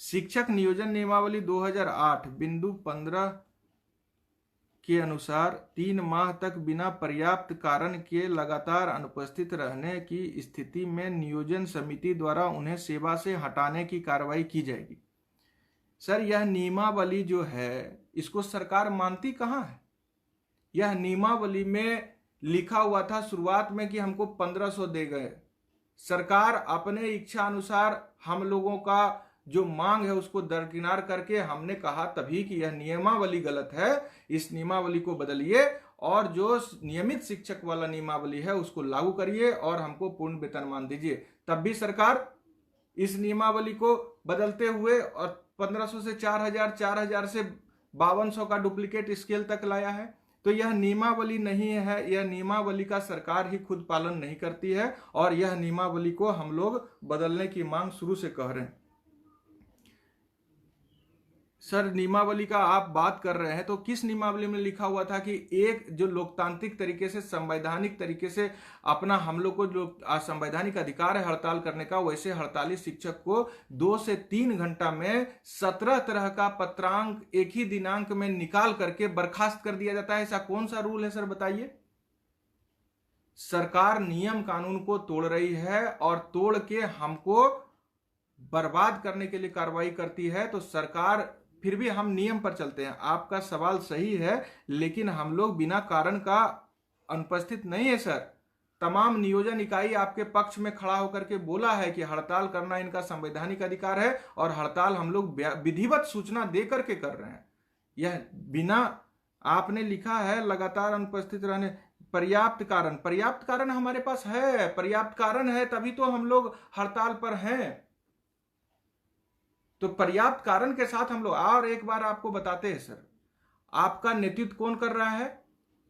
शिक्षक नियोजन नियमावली 2008 बिंदु 15 के अनुसार 3 माह तक बिना पर्याप्त कारण के लगातार अनुपस्थित रहने की स्थिति में नियोजन समिति द्वारा उन्हें सेवा से हटाने की कार्रवाई की जाएगी। सर, यह नियमावली जो है इसको सरकार मानती कहाँ है? यह नियमावली में लिखा हुआ था शुरुआत में कि हमको 1500 दे गए। सरकार अपने इच्छा अनुसार हम लोगों का जो मांग है उसको दरकिनार करके हमने कहा तभी कि यह नियमावली गलत है, इस नियमावली को बदलिए और जो नियमित शिक्षक वाला नियमावली है उसको लागू करिए और हमको पूर्ण वेतनमान दीजिए। तब भी सरकार इस नियमावली को बदलते हुए और 1500 से 4000, 4000 से 5200 का डुप्लीकेट स्केल तक लाया है। तो यह नियमावली नहीं है, यह नियमावली का सरकार ही खुद पालन नहीं करती है और यह नियमावली को हम लोग बदलने की मांग शुरू से कह रहे हैं। सर, नियमावली का आप बात कर रहे हैं तो किस नियमावली में लिखा हुआ था कि एक जो लोकतांत्रिक तरीके से संवैधानिक तरीके से अपना हम लोग को जो संवैधानिक अधिकार है हड़ताल करने का, वैसे हड़ताली शिक्षक को 2 से 3 घंटा में 17 तरह का पत्रांक एक ही दिनांक में निकाल करके बर्खास्त कर दिया जाता है। ऐसा कौन सा रूल है सर, बताइए? सरकार नियम कानून को तोड़ रही है और तोड़ के हमको बर्बाद करने के लिए कार्रवाई करती है। तो सरकार, फिर भी हम नियम पर चलते हैं। आपका सवाल सही है, लेकिन हम लोग बिना कारण का अनुपस्थित नहीं है सर। तमाम नियोजन इकाई आपके पक्ष में खड़ा होकर के बोला है कि हड़ताल करना इनका संवैधानिक अधिकार है और हड़ताल हम लोग विधिवत सूचना दे करके कर रहे हैं। यह बिना, आपने लिखा है लगातार अनुपस्थित रहने, पर्याप्त कारण हमारे पास है, पर्याप्त कारण है तभी तो हम लोग हड़ताल पर हैं। तो पर्याप्त कारण के साथ हम लोग, और एक बार आपको बताते हैं सर, आपका नेतृत्व कौन कर रहा है?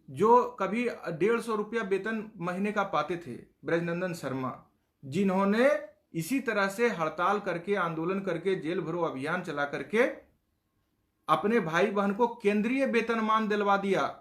जो कभी 150 रुपया वेतन महीने का पाते थे, ब्रजनंदन शर्मा, जिन्होंने इसी तरह से हड़ताल करके, आंदोलन करके, जेल भरो अभियान चला करके अपने भाई बहन को केंद्रीय वेतनमान दिलवा दिया।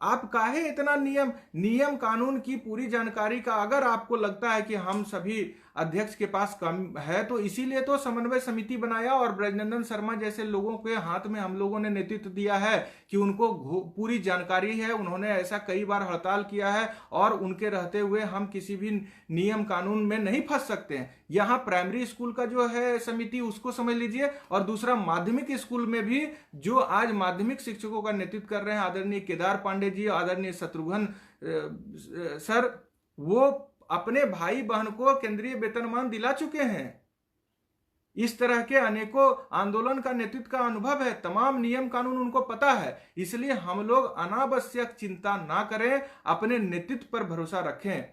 आप काहे इतना नियम कानून की पूरी जानकारी का, अगर आपको लगता है कि हम सभी अध्यक्ष के पास कम है तो इसीलिए तो समन्वय समिति बनाया और ब्रजनंदन शर्मा जैसे लोगों के हाथ में हम लोगों ने नेतृत्व दिया है कि उनको पूरी जानकारी है, उन्होंने ऐसा कई बार हड़ताल किया है और उनके रहते हुए हम किसी भी नियम कानून में नहीं फंस सकते हैं। यहाँ प्राइमरी स्कूल का जो है समिति, उसको समझ लीजिए, और दूसरा माध्यमिक स्कूल में भी जो आज माध्यमिक शिक्षकों का नेतृत्व कर रहे हैं आदरणीय केदार पांडे जी, आदरणीय शत्रुघ्न सर, वो अपने भाई बहन को केंद्रीय वेतनमान दिला चुके हैं। इस तरह के अनेकों आंदोलन का नेतृत्व का अनुभव है, तमाम नियम कानून उनको पता है। इसलिए हम लोग अनावश्यक चिंता ना करें, अपने नेतृत्व पर भरोसा रखें,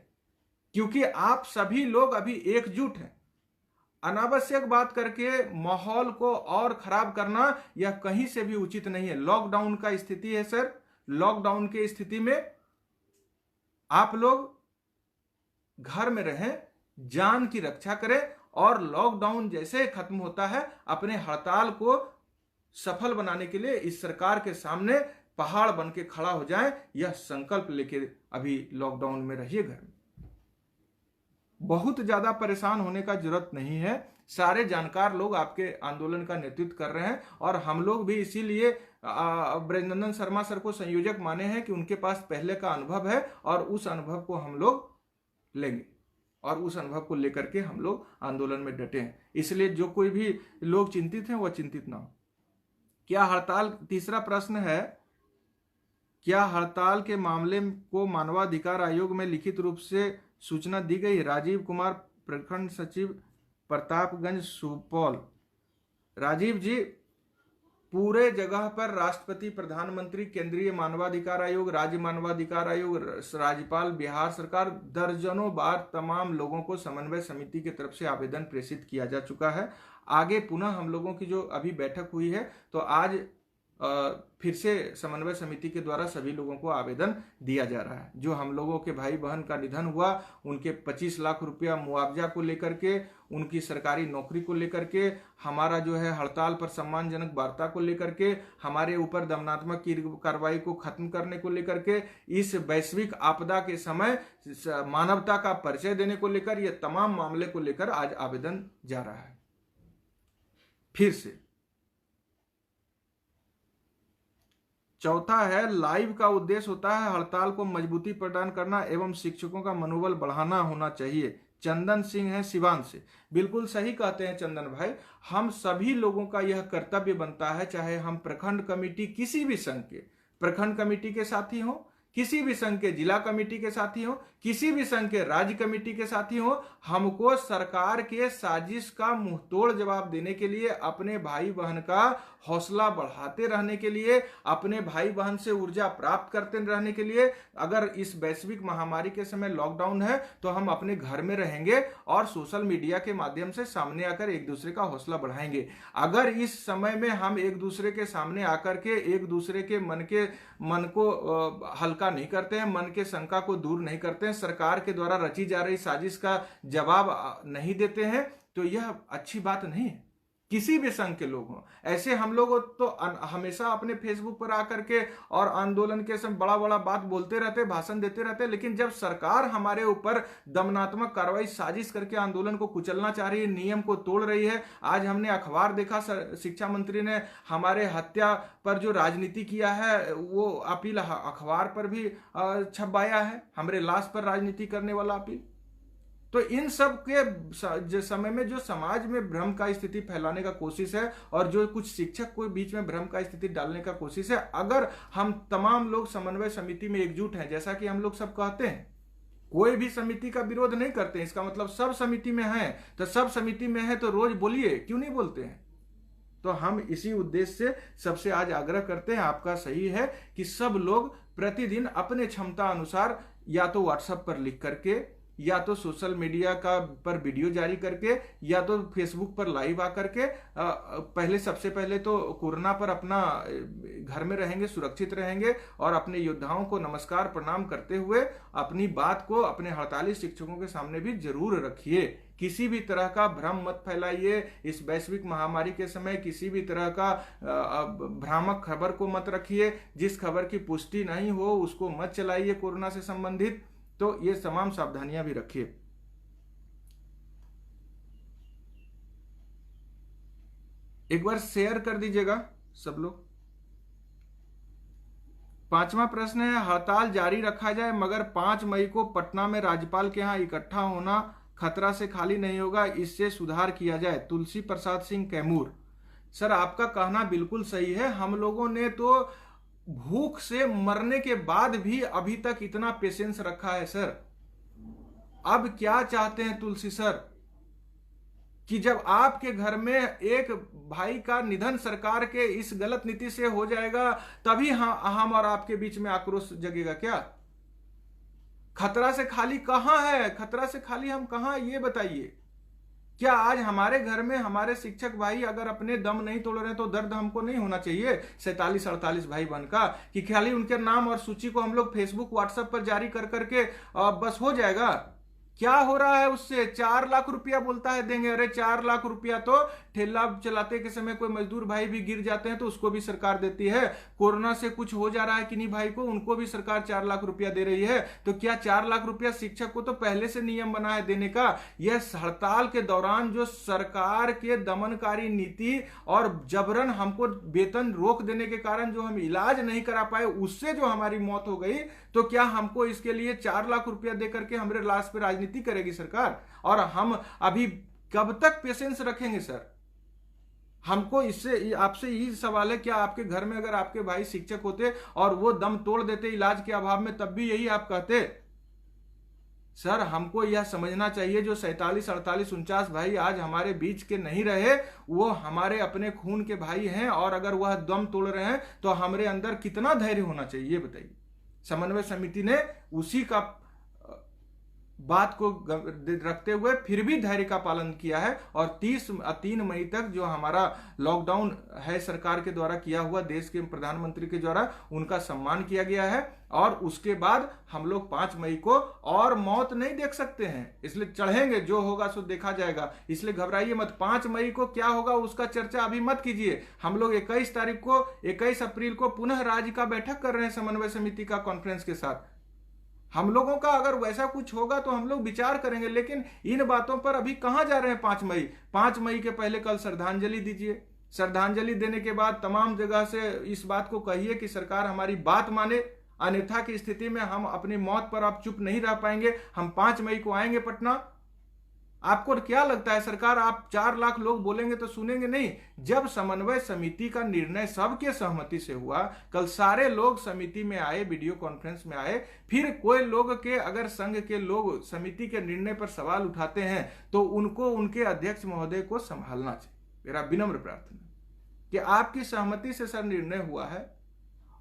क्योंकि आप सभी लोग अभी एकजुट हैं। अनावश्यक बात करके माहौल को और खराब करना यह कहीं से भी उचित नहीं है। लॉकडाउन का स्थिति है सर, लॉकडाउन की स्थिति में आप लोग घर में रहें, जान की रक्षा करें और लॉकडाउन जैसे खत्म होता है अपने हड़ताल को सफल बनाने के लिए इस सरकार के सामने पहाड़ बन के खड़ा हो जाएं। यह संकल्प लेके अभी लॉकडाउन में रहिए घर में। बहुत ज्यादा परेशान होने का जरूरत नहीं है। सारे जानकार लोग आपके आंदोलन का नेतृत्व कर रहे हैं और हम लोग भी इसीलिए ब्रजनंदन शर्मा सर को संयोजक माने हैं कि उनके पास पहले का अनुभव है और उस अनुभव को हम लोग लेंगे और उस अनुभव को लेकर के हम लोग आंदोलन में डटे हैं। इसलिए जो कोई भी लोग चिंतित हैं वह चिंतित ना हो। क्या हड़ताल, तीसरा प्रश्न है, क्या हड़ताल के मामले को मानवाधिकार आयोग में लिखित रूप से सूचना दी गई? राजीव कुमार, प्रखंड सचिव, प्रतापगंज, सुपौल। राजीव जी, पूरे जगह पर राष्ट्रपति, प्रधानमंत्री, केंद्रीय मानवाधिकार आयोग, राज्य मानवाधिकार आयोग, राज्यपाल, बिहार सरकार, दर्जनों बार तमाम लोगों को समन्वय समिति की तरफ से आवेदन प्रेषित किया जा चुका है। आगे पुनः हम लोगों की जो अभी बैठक हुई है तो आज फिर से समन्वय समिति के द्वारा सभी लोगों को आवेदन दिया जा रहा है। जो हम लोगों के भाई बहन का निधन हुआ उनके 25 लाख रुपया मुआवजा को लेकर के, उनकी सरकारी नौकरी को लेकर के, हमारा जो है हड़ताल पर सम्मानजनक वार्ता को लेकर के, हमारे ऊपर दमनात्मक कार्रवाई को खत्म करने को लेकर के, इस वैश्विक आपदा के समय मानवता का परिचय देने को लेकर, ये तमाम मामले को लेकर आज आवेदन जा रहा है। फिर से। चौथा है, लाइव का उद्देश्य होता है हड़ताल को मजबूती प्रदान करना एवं शिक्षकों का मनोबल बढ़ाना होना चाहिए। चंदन सिंह है सिवान से। बिल्कुल सही कहते हैं चंदन भाई, हम सभी लोगों का यह कर्तव्य बनता है, चाहे हम प्रखंड कमेटी किसी भी संघ के प्रखंड कमेटी के साथी हो, किसी भी संघ के जिला कमेटी के साथी हो, किसी भी संघ के राज्य कमेटी के साथी हो, हमको सरकार के साजिश का मुंहतोड़ जवाब देने के लिए, अपने भाई बहन का हौसला बढ़ाते रहने के लिए, अपने भाई बहन से ऊर्जा प्राप्त करते रहने के लिए, अगर इस वैश्विक महामारी के समय लॉकडाउन है तो हम अपने घर में रहेंगे और सोशल मीडिया के माध्यम से सामने आकर एक दूसरे का हौसला बढ़ाएंगे। अगर इस समय में हम एक दूसरे के सामने आकर के एक दूसरे के मन को हल्का नहीं करते हैं, मन के शंका को दूर नहीं करते हैं, सरकार के द्वारा रची जा रही साजिश का जवाब नहीं देते हैं, तो यह अच्छी बात नहीं है। किसी भी संघ के लोग हों, ऐसे हम लोग तो हमेशा अपने फेसबुक पर आकर के और आंदोलन के समय बड़ा बड़ा बात बोलते रहते, भाषण देते रहते, लेकिन जब सरकार हमारे ऊपर दमनात्मक कार्रवाई साजिश करके आंदोलन को कुचलना चाह रही है, नियम को तोड़ रही है। आज हमने अखबार देखा, शिक्षा मंत्री ने हमारे हत्या पर जो राजनीति किया है वो अपील अखबार पर भी छपवाया है, हमारे लाश पर राजनीति करने वाला अपील। तो इन सब के समय में जो समाज में भ्रम का स्थिति फैलाने का कोशिश है और जो कुछ शिक्षक को बीच में भ्रम का स्थिति डालने का कोशिश है, अगर हम तमाम लोग समन्वय समिति में एकजुट हैं, जैसा कि हम लोग सब कहते हैं, कोई भी समिति का विरोध नहीं करते, इसका मतलब सब समिति में है, तो सब समिति में है तो रोज बोलिए, क्यों नहीं बोलते हैं? तो हम इसी उद्देश्य से सबसे आज आग्रह करते हैं, आपका सही है कि सब लोग प्रतिदिन अपने क्षमता अनुसार या तो व्हाट्सएप पर लिख करके, या तो सोशल मीडिया का पर वीडियो जारी करके, या तो फेसबुक पर लाइव आकर के, पहले सबसे पहले तो कोरोना पर अपना घर में रहेंगे, सुरक्षित रहेंगे और अपने योद्धाओं को नमस्कार प्रणाम करते हुए अपनी बात को अपने हड़ताली शिक्षकों के सामने भी जरूर रखिए। किसी भी तरह का भ्रम मत फैलाइए। इस वैश्विक महामारी के समय किसी भी तरह का भ्रामक खबर को मत रखिए। जिस खबर की पुष्टि नहीं हो उसको मत चलाइए कोरोना से संबंधित। तो ये तमाम सावधानियां भी रखिए। एक बार शेयर कर दीजिएगा सब लोग। 5वां प्रश्न है, हड़ताल जारी रखा जाए मगर 5 मई को पटना में राज्यपाल के यहाँ इकट्ठा होना खतरा से खाली नहीं होगा, इससे सुधार किया जाए। तुलसी प्रसाद सिंह कैमूर। सर आपका कहना बिल्कुल सही है। हम लोगों ने तो भूख से मरने के बाद भी अभी तक इतना पेशेंस रखा है सर। अब क्या चाहते हैं तुलसी सर कि जब आपके घर में एक भाई का निधन सरकार के इस गलत नीति से हो जाएगा तभी हम और आपके बीच में आक्रोश जगेगा क्या? खतरा से खाली कहां है? खतरा से खाली हम कहां, ये बताइए। क्या आज हमारे घर में हमारे शिक्षक भाई अगर अपने दम नहीं तोड़ रहे तो दर्द हमको नहीं होना चाहिए 47-48 भाई बहन का, कि खाली उनके नाम और सूची को हम लोग फेसबुक व्हाट्सएप पर जारी कर करके बस हो जाएगा? क्या हो रहा है उससे? 4 लाख रुपया बोलता है देंगे। अरे 4 लाख रुपया तो ठेला चलाते के समय कोई मजदूर भाई भी गिर जाते हैं तो उसको भी सरकार देती है। कोरोना से कुछ हो जा रहा है किन्हीं भाई को, उनको भी सरकार 4 लाख रुपया दे रही है। तो क्या 4 लाख रुपया शिक्षक को तो पहले से नियम बना है देने का? यह हड़ताल के दौरान जो सरकार के दमनकारी नीति और जबरन हमको वेतन रोक देने के कारण जो हम इलाज नहीं करा पाए उससे जो हमारी मौत हो गई, तो क्या हमको इसके लिए 4 लाख रुपया देकर के हमारे लाश पे राजनीति करेगी सरकार? और हम अभी कब तक पेशेंस रखेंगे सर? हमको इससे आपसे यही सवाल है, क्या आपके घर में अगर आपके भाई शिक्षक होते और वो दम तोड़ देते इलाज के अभाव में, तब भी यही आप कहते? सर हमको यह समझना चाहिए जो 47, 48, 49 भाई आज हमारे बीच के नहीं रहे वो हमारे अपने खून के भाई हैं, और अगर वह दम तोड़ रहे हैं तो हमारे अंदर कितना धैर्य होना चाहिए ये बताइए। समन्वय समिति ने उसी का बात को रखते हुए फिर भी धैर्य का पालन किया है और 3 मई तक जो हमारा लॉकडाउन है सरकार के द्वारा किया हुआ, देश के प्रधानमंत्री के द्वारा उनका सम्मान किया गया है। और उसके बाद हम लोग 5 मई को और मौत नहीं देख सकते हैं, इसलिए चढ़ेंगे, जो होगा सो देखा जाएगा, इसलिए घबराइए मत। 5 मई को क्या होगा उसका चर्चा अभी मत कीजिए। हम लोग 21 तारीख को 21 अप्रैल को पुनः राज्य का बैठक कर रहे हैं समन्वय समिति का कॉन्फ्रेंस के साथ। हम लोगों का अगर वैसा कुछ होगा तो हम लोग विचार करेंगे, लेकिन इन बातों पर अभी कहां जा रहे हैं। 5 मई के पहले कल श्रद्धांजलि दीजिए। श्रद्धांजलि देने के बाद तमाम जगह से इस बात को कहिए कि सरकार हमारी बात माने, अन्यथा की स्थिति में हम अपनी मौत पर अब चुप नहीं रह पाएंगे। हम 5 मई को आएंगे पटना। आपको क्या लगता है सरकार, आप 4 लाख लोग बोलेंगे तो सुनेंगे नहीं? जब समन्वय समिति का निर्णय सबके सहमति से हुआ, कल सारे लोग समिति में आए, वीडियो कॉन्फ्रेंस में आए, फिर कोई लोग के अगर संघ के लोग समिति के निर्णय पर सवाल उठाते हैं तो उनको उनके अध्यक्ष महोदय को संभालना चाहिए। मेरा विनम्र प्रार्थना कि आपकी सहमति से सर निर्णय हुआ है,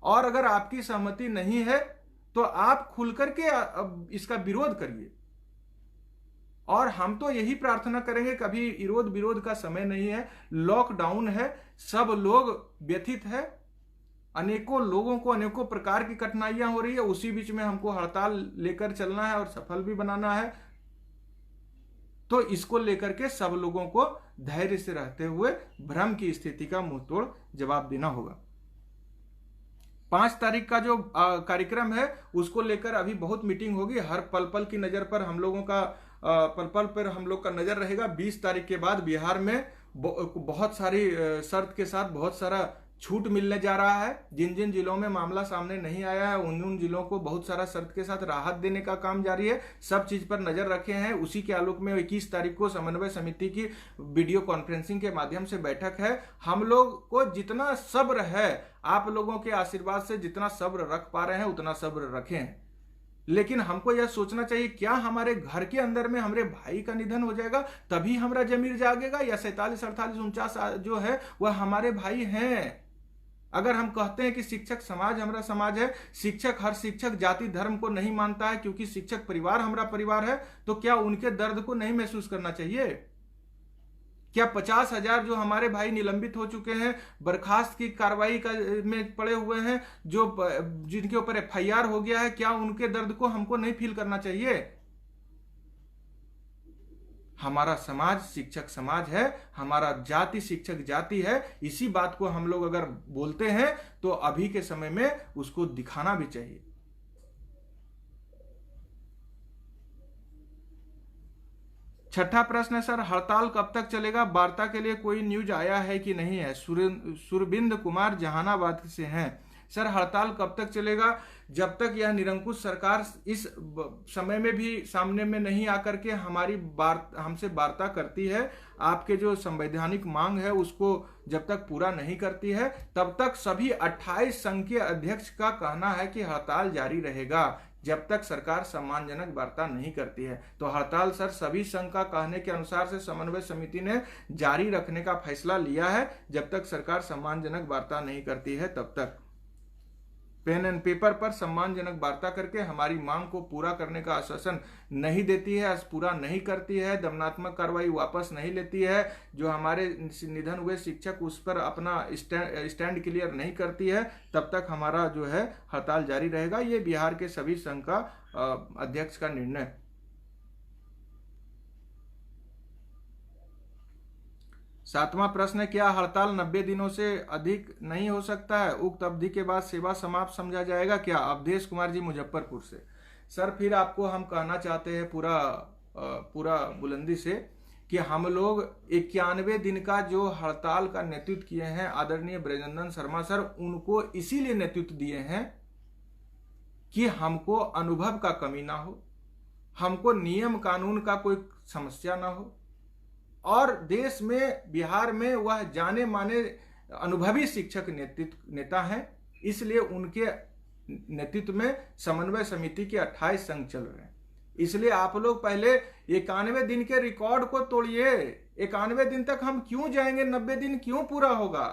और अगर आपकी सहमति नहीं है तो आप खुल करके इसका विरोध करिए। और हम तो यही प्रार्थना करेंगे, कभी विरोध का समय नहीं है, लॉकडाउन है, सब लोग व्यथित है, अनेकों लोगों को अनेकों प्रकार की कठिनाइयां हो रही है। उसी बीच में हमको हड़ताल लेकर चलना है और सफल भी बनाना है। तो इसको लेकर के सब लोगों को धैर्य से रहते हुए भ्रम की स्थिति का मुंहतोड़ जवाब देना होगा। 5 तारीख का जो कार्यक्रम है उसको लेकर अभी बहुत मीटिंग होगी। हर पल पल की नजर पर हम लोगों का पल पल पर हम लोग का नजर रहेगा। 20 तारीख के बाद बिहार में बहुत सारी शर्त के साथ बहुत सारा छूट मिलने जा रहा है। जिन जिन जिलों में मामला सामने नहीं आया है उन जिलों को बहुत सारा शर्त के साथ राहत देने का काम जारी है। सब चीज पर नजर रखे हैं। उसी के आलोक में 21 तारीख को समन्वय समिति की वीडियो कॉन्फ्रेंसिंग के माध्यम से बैठक है। हम लोग को जितना सब्र है, आप लोगों के आशीर्वाद से जितना सब्र रख पा रहे हैं उतना सब्र रखें। लेकिन हमको यह सोचना चाहिए, क्या हमारे घर के अंदर में हमारे भाई का निधन हो जाएगा तभी हमारा जमीर जागेगा, या 47, 48, 49 जो है वह हमारे भाई हैं? अगर हम कहते हैं कि शिक्षक समाज हमारा समाज है, शिक्षक हर शिक्षक जाति धर्म को नहीं मानता है क्योंकि शिक्षक परिवार हमारा परिवार है, तो क्या उनके दर्द को नहीं महसूस करना चाहिए? क्या 50,000 जो हमारे भाई निलंबित हो चुके हैं, बर्खास्त की कार्रवाई में पड़े हुए हैं, जो जिनके ऊपर FIR हो गया है, क्या उनके दर्द को हमको नहीं फील करना चाहिए? हमारा समाज शिक्षक समाज है, हमारा जाति शिक्षक जाति है। इसी बात को हम लोग अगर बोलते हैं तो अभी के समय में उसको दिखाना भी चाहिए। छठा प्रश्न है सर, हड़ताल कब तक चलेगा? वार्ता के लिए कोई न्यूज आया है कि नहीं है? सुरबिंद कुमार जहानाबाद से हैं। सर हड़ताल कब तक चलेगा? जब तक यह निरंकुश सरकार इस समय में भी सामने में नहीं आकर के हमसे वार्ता करती है, आपके जो संवैधानिक मांग है उसको जब तक पूरा नहीं करती है, तब तक सभी 28 संघ के अध्यक्ष का कहना है कि हड़ताल जारी रहेगा जब तक सरकार सम्मानजनक वार्ता नहीं करती है। तो हड़ताल सर सभी संघ का कहने के अनुसार से समन्वय समिति ने जारी रखने का फैसला लिया है, जब तक सरकार सम्मानजनक वार्ता नहीं करती है तब तक। पेन एंड पेपर पर सम्मानजनक वार्ता करके हमारी मांग को पूरा करने का आश्वासन नहीं देती है, पूरा नहीं करती है, दमनात्मक कार्रवाई वापस नहीं लेती है, जो हमारे निधन हुए शिक्षक उस पर अपना स्टैंड क्लियर नहीं करती है, तब तक हमारा जो है हड़ताल जारी रहेगा। ये बिहार के सभी संघ का अध्यक्ष का निर्णय। सातवां प्रश्न है, क्या हड़ताल 90 दिनों से अधिक नहीं हो सकता है? उक्त अवधि के बाद सेवा समाप्त समझा जाएगा क्या? अवधेश कुमार जी मुजफ्फरपुर से। सर फिर आपको हम कहना चाहते हैं पूरा बुलंदी से कि हम लोग 91 दिन का जो हड़ताल का नेतृत्व किए हैं आदरणीय ब्रजनंदन शर्मा सर, उनको इसीलिए नेतृत्व दिए हैं कि हमको अनुभव का कमी ना हो, हमको नियम कानून का कोई समस्या ना हो, और देश में बिहार में वह जाने माने अनुभवी शिक्षक नेता हैं, इसलिए उनके नेतृत्व में समन्वय समिति के 28 संघ चल रहे हैं। इसलिए आप लोग पहले 91 दिन के रिकॉर्ड को तोड़िए। 91 दिन तक हम क्यों जाएंगे? 90 दिन क्यों पूरा होगा?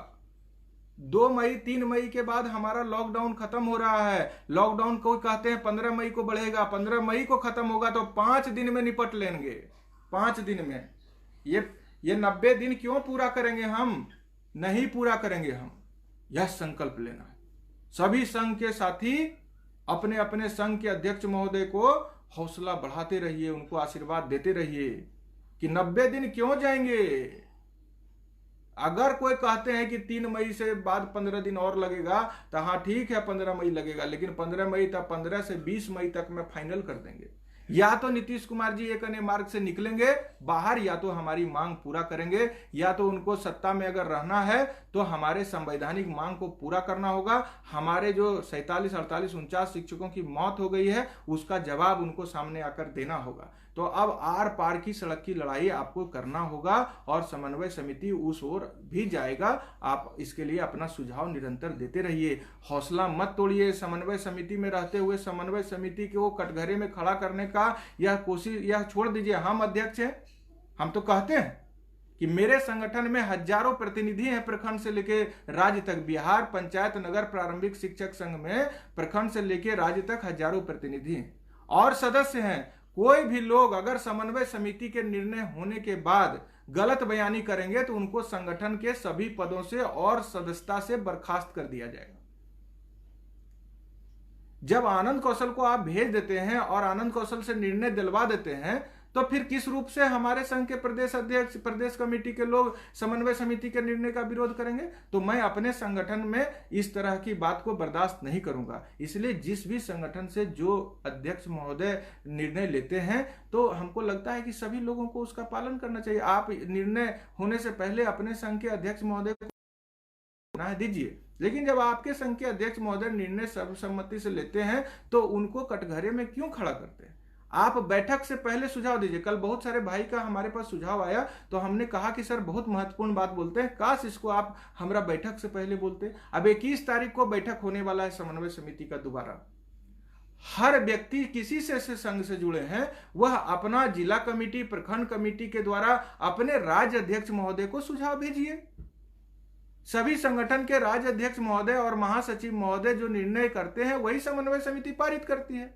2 मई 3 मई के बाद हमारा लॉकडाउन खत्म हो रहा है। लॉकडाउन को कहते हैं 15 मई को बढ़ेगा, 15 मई को खत्म होगा, तो 5 दिन में निपट लेंगे। 5 दिन में ये 90 दिन क्यों पूरा करेंगे? हम नहीं पूरा करेंगे। हम यह संकल्प लेना है। सभी संघ के साथी अपने अपने संघ के अध्यक्ष महोदय को हौसला बढ़ाते रहिए, उनको आशीर्वाद देते रहिए कि 90 दिन क्यों जाएंगे। अगर कोई कहते हैं कि 3 मई से बाद 15 दिन और लगेगा, तो हाँ ठीक है 15 मई लगेगा, लेकिन 15 मई तक 15 से 20 मई तक में फाइनल कर देंगे। या तो नीतीश कुमार जी एक अन्य मार्ग से निकलेंगे बाहर, या तो हमारी मांग पूरा करेंगे, या तो उनको सत्ता में अगर रहना है तो हमारे संवैधानिक मांग को पूरा करना होगा। हमारे जो 47, 48, 49 शिक्षकों की मौत हो गई है, उसका जवाब उनको सामने आकर देना होगा। तो अब आर पार की सड़क की लड़ाई आपको करना होगा और समन्वय समिति उस ओर भी जाएगा। आप इसके लिए अपना सुझाव निरंतर देते रहिए, हौसला मत तोड़िए। समन्वय समिति में रहते हुए समन्वय समिति को कटघरे में खड़ा करने का यह कोशिश, यह छोड़ दीजिए। हम अध्यक्ष हैं, हम तो कहते हैं कि मेरे संगठन में हजारों प्रतिनिधि हैं, प्रखंड से लेकर राज्य तक। बिहार पंचायत नगर प्रारंभिक शिक्षक संघ में प्रखंड से लेकर राज्य तक हजारों प्रतिनिधि हैं और सदस्य हैं। कोई भी लोग अगर समन्वय समिति के निर्णय होने के बाद गलत बयानी करेंगे तो उनको संगठन के सभी पदों से और सदस्यता से बर्खास्त कर दिया जाएगा। जब आनंद कौशल को आप भेज देते हैं और आनंद कौशल से निर्णय दिलवा देते हैं, तो फिर किस रूप से हमारे संघ के प्रदेश अध्यक्ष, प्रदेश कमेटी के लोग समन्वय समिति के निर्णय का विरोध करेंगे? तो मैं अपने संगठन में इस तरह की बात को बर्दाश्त नहीं करूंगा। इसलिए जिस भी संगठन से जो अध्यक्ष महोदय निर्णय लेते हैं, तो हमको लगता है कि सभी लोगों को उसका पालन करना चाहिए। आप निर्णय होने से पहले अपने संघ के अध्यक्ष महोदय को दीजिए, लेकिन जब आपके संघ के अध्यक्ष महोदय निर्णय सर्वसम्मति से लेते हैं तो उनको कटघरे में क्यों खड़ा करते हैं? आप बैठक से पहले सुझाव दीजिए। कल बहुत सारे भाई का हमारे पास सुझाव आया, तो हमने कहा कि सर बहुत महत्वपूर्ण बात बोलते हैं, काश इसको आप हमारा बैठक से पहले बोलते। अब 21 तारीख को बैठक होने वाला है समन्वय समिति का दोबारा। हर व्यक्ति किसी से संघ से जुड़े हैं, वह अपना जिला कमेटी, प्रखंड कमेटी के द्वारा अपने राज्य अध्यक्ष महोदय को सुझाव भेजिए। सभी संगठन के राज्य अध्यक्ष महोदय और महासचिव महोदय जो निर्णय करते हैं वही समन्वय समिति पारित करती है।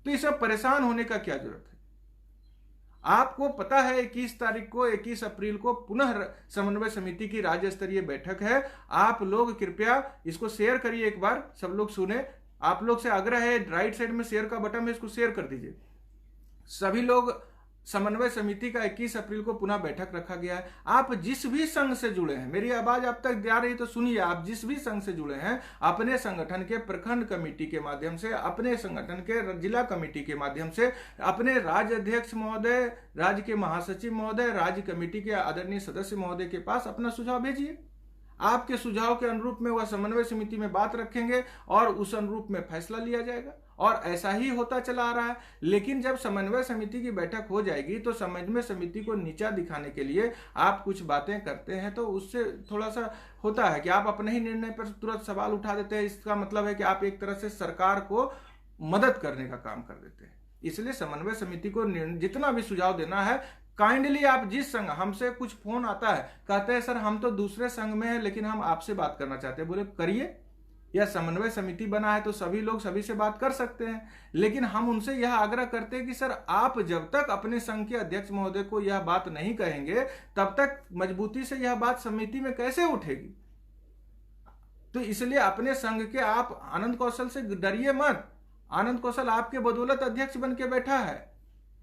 तो इसमें परेशान होने का क्या जरूरत है? आपको पता है 21 तारीख को, 21 अप्रैल को पुनः समन्वय समिति की राज्य स्तरीय बैठक है। आप लोग कृपया इसको शेयर करिए, एक बार सब लोग सुने। आप लोग से आग्रह है, राइट साइड में शेयर का बटन है, इसको शेयर कर दीजिए। सभी लोग, समन्वय समिति का 21 अप्रैल को पुनः बैठक रखा गया है। आप जिस भी संघ से जुड़े हैं, मेरी आवाज आप तक जा रही तो सुनिए, आप जिस भी संघ से जुड़े हैं, अपने संगठन के प्रखंड कमेटी के माध्यम से, अपने संगठन के जिला कमेटी के माध्यम से, अपने राज्य अध्यक्ष महोदय, राज्य के महासचिव महोदय, राज्य कमेटी के आदरणीय सदस्य महोदय के पास अपना सुझाव भेजिए। आपके सुझाव के अनुरूप में वह समन्वय समिति में बात रखेंगे और उस अनुरूप में फैसला लिया जाएगा, और ऐसा ही होता चला आ रहा है। लेकिन जब समन्वय समिति की बैठक हो जाएगी तो समन्वय समिति को नीचा दिखाने के लिए आप कुछ बातें करते हैं, तो उससे थोड़ा सा होता है कि आप अपने ही निर्णय पर तुरंत सवाल उठा देते हैं। इसका मतलब है कि आप एक तरह से सरकार को मदद करने का काम कर देते हैं। इसलिए समन्वय समिति को जितना भी सुझाव देना है, काइंडली आप जिस संघ, हमसे कुछ फोन आता है, कहते हैं सर हम तो दूसरे संघ में हैं लेकिन हम आपसे बात करना चाहते हैं। बोले करिए, या समन्वय समिति बना है तो सभी लोग सभी से बात कर सकते हैं। लेकिन हम उनसे यह आग्रह करते हैं कि सर आप जब तक अपने संघ के अध्यक्ष महोदय को यह बात नहीं कहेंगे, तब तक मजबूती से यह बात समिति में कैसे उठेगी? तो इसलिए अपने संघ के आप आनंद कौशल से डरिए मत। आनंद कौशल आपके बदौलत अध्यक्ष बन के बैठा है।